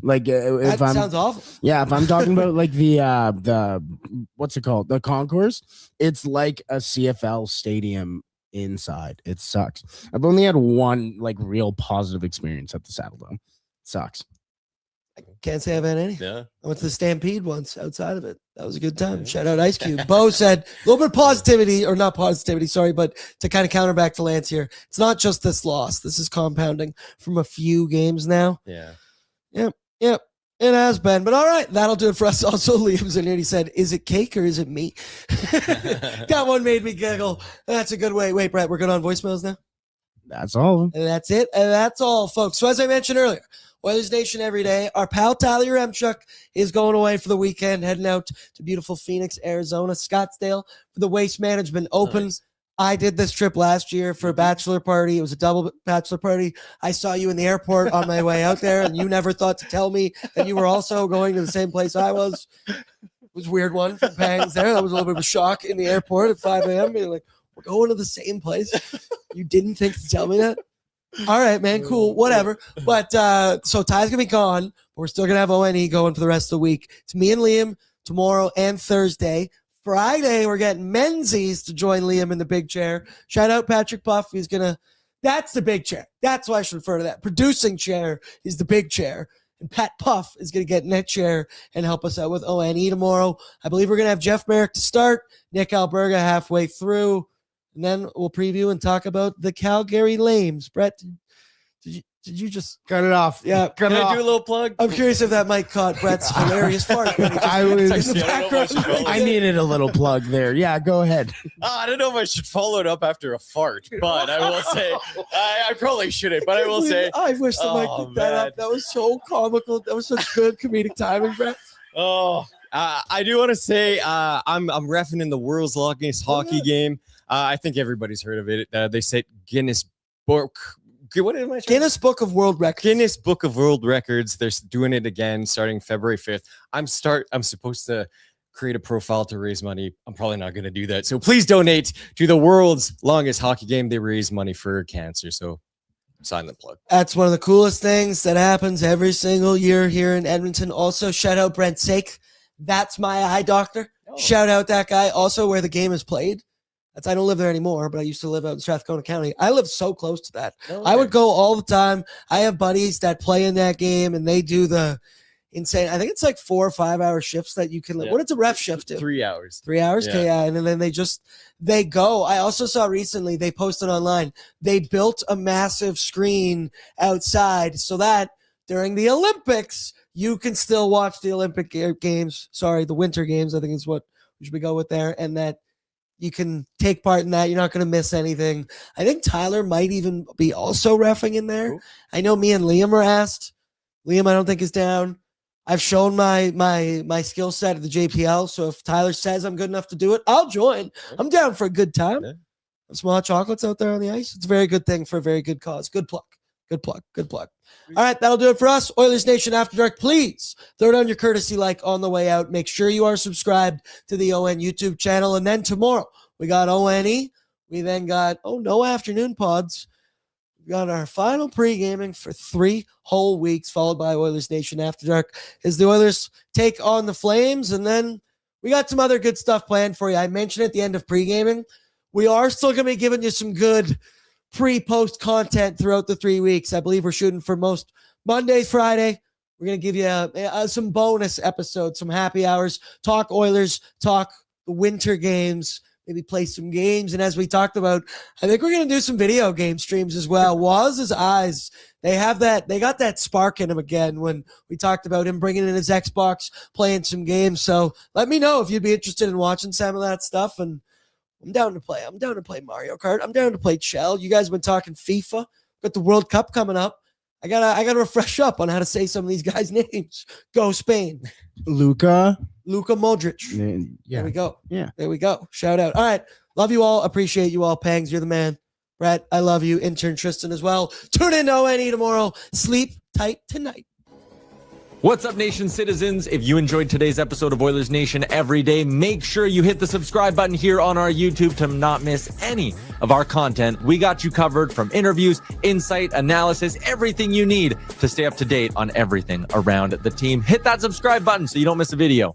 Like if That sounds awful. Yeah, if I'm talking about like the what's it called? The concourse, it's like a CFL stadium inside. It sucks. I've only had one like real positive experience at the Saddle Dome. Sucks. Can't say I've had any. Yeah. I went to the Stampede once outside of it. That was a good time. Shout out Ice Cube. Bo said a little bit of positivity, or not positivity, sorry, but to kind of counter back to Lance here. It's not just this loss. This is compounding from a few games now. Yeah. Yep. It has been. But all right, that'll do it for us. Also, Liam's in here. He said, is it cake or is it meat? That one made me giggle. That's a good way. Wait, Brett, we're good on voicemails now? That's all. And that's it. And that's all, folks. So as I mentioned earlier, Oilers Nation every day. Our pal Tyler Remchuk is going away for the weekend, heading out to beautiful Phoenix, Arizona, Scottsdale for the Waste Management Open. Nice. I did this trip last year for a bachelor party. It was a double bachelor party. I saw you in the airport on my way out there, and you never thought to tell me that you were also going to the same place I was. It was a weird one from Pangs there. That was a little bit of a shock in the airport at 5 a.m. Being like, we're going to the same place. You didn't think to tell me that? All right, man, cool, whatever. But so Ty's gonna be gone, but we're still gonna have ONE going for the rest of the week. It's me and Liam tomorrow and Thursday. Friday, we're getting Menzies to join Liam in the big chair. Shout out Patrick Puff. That's the big chair. That's why I should refer to that. Producing chair is the big chair. And Pat Puff is going to get in that chair and help us out with ONE tomorrow. I believe we're going to have Jeff Merrick to start, Nick Alberga halfway through. And then we'll preview and talk about the Calgary Lames. Brett, did you just cut it off? Yeah, Can I do a little plug? I'm curious if that mic caught Brett's hilarious fart. I needed a little plug there. Yeah, go ahead. I don't know if I should follow it up after a fart, but I will say I probably shouldn't. But I will say I wish the mic picked that up. That was so comical. That was such good comedic timing, Brett. I do want to say I'm reffing in the world's longest hockey game. I think everybody's heard of it. They say Guinness Book. What am I trying? Guinness Book of World Records. Guinness Book of World Records. They're doing it again starting February 5th. I'm supposed to create a profile to raise money. I'm probably not going to do that. So please donate to the world's longest hockey game. They raise money for cancer. So silent plug. That's one of the coolest things that happens every single year here in Edmonton. Also, shout out Brent Sake. That's my eye doctor. Oh. Shout out that guy. Also, where the game is played. I don't live there anymore, but I used to live out in Strathcona County. I live so close to that. Okay. I would go all the time. I have buddies that play in that game, and they do the insane. I think it's like 4 or 5 hour shifts that you can. Yeah. What does a ref shift do? 3 hours. 3 hours? Yeah. Okay, yeah. And then they go. I also saw recently they posted online. They built a massive screen outside so that during the Olympics you can still watch the Olympic games. Sorry, the Winter Games. I think is what we should go with there, and that. You can take part in that. You're not going to miss anything. I think Tyler might even be also reffing in there. Cool. I know me and Liam are asked. Liam, I don't think is down. I've shown my skill set at the JPL. So if Tyler says I'm good enough to do it, I'll join. I'm down for a good time. Yeah. Some hot chocolates out there on the ice. It's a very good thing for a very good cause. Good plug. Good plug. Good plug. All right, that'll do it for us. Oilers Nation After Dark. Please throw down your courtesy like on the way out. Make sure you are subscribed to the ON YouTube channel. And then tomorrow, we got ONE. We then got, no afternoon pods. We got our final pre-gaming for 3 whole weeks, followed by Oilers Nation After Dark as the Oilers take on the Flames. And then we got some other good stuff planned for you. I mentioned at the end of pre-gaming, we are still going to be giving you some good pre-post content throughout the 3 weeks. I believe we're shooting for most Monday, Friday. We're going to give you some bonus episodes, some happy hours, talk Oilers, talk the winter games, maybe play some games. And as we talked about, I think we're going to do some video game streams as well. Waz's eyes, they got that spark in him again when we talked about him bringing in his Xbox, playing some games. So let me know if you'd be interested in watching some of that stuff. And I'm down to play. I'm down to play Mario Kart. I'm down to play Shell. You guys have been talking FIFA. Got the World Cup coming up. I gotta refresh up on how to say some of these guys' names. Go Spain. Luka Modric. Yeah. There we go. Yeah. There we go. Shout out. All right. Love you all. Appreciate you all. Pangs, you're the man. Brett, I love you. Intern Tristan as well. Tune in to ONE tomorrow. Sleep tight tonight. What's up, Nation citizens? If you enjoyed today's episode of Oilers Nation Every Day, make sure you hit the subscribe button here on our YouTube to not miss any of our content. We got you covered from interviews, insight, analysis, everything you need to stay up to date on everything around the team. Hit that subscribe button so you don't miss a video.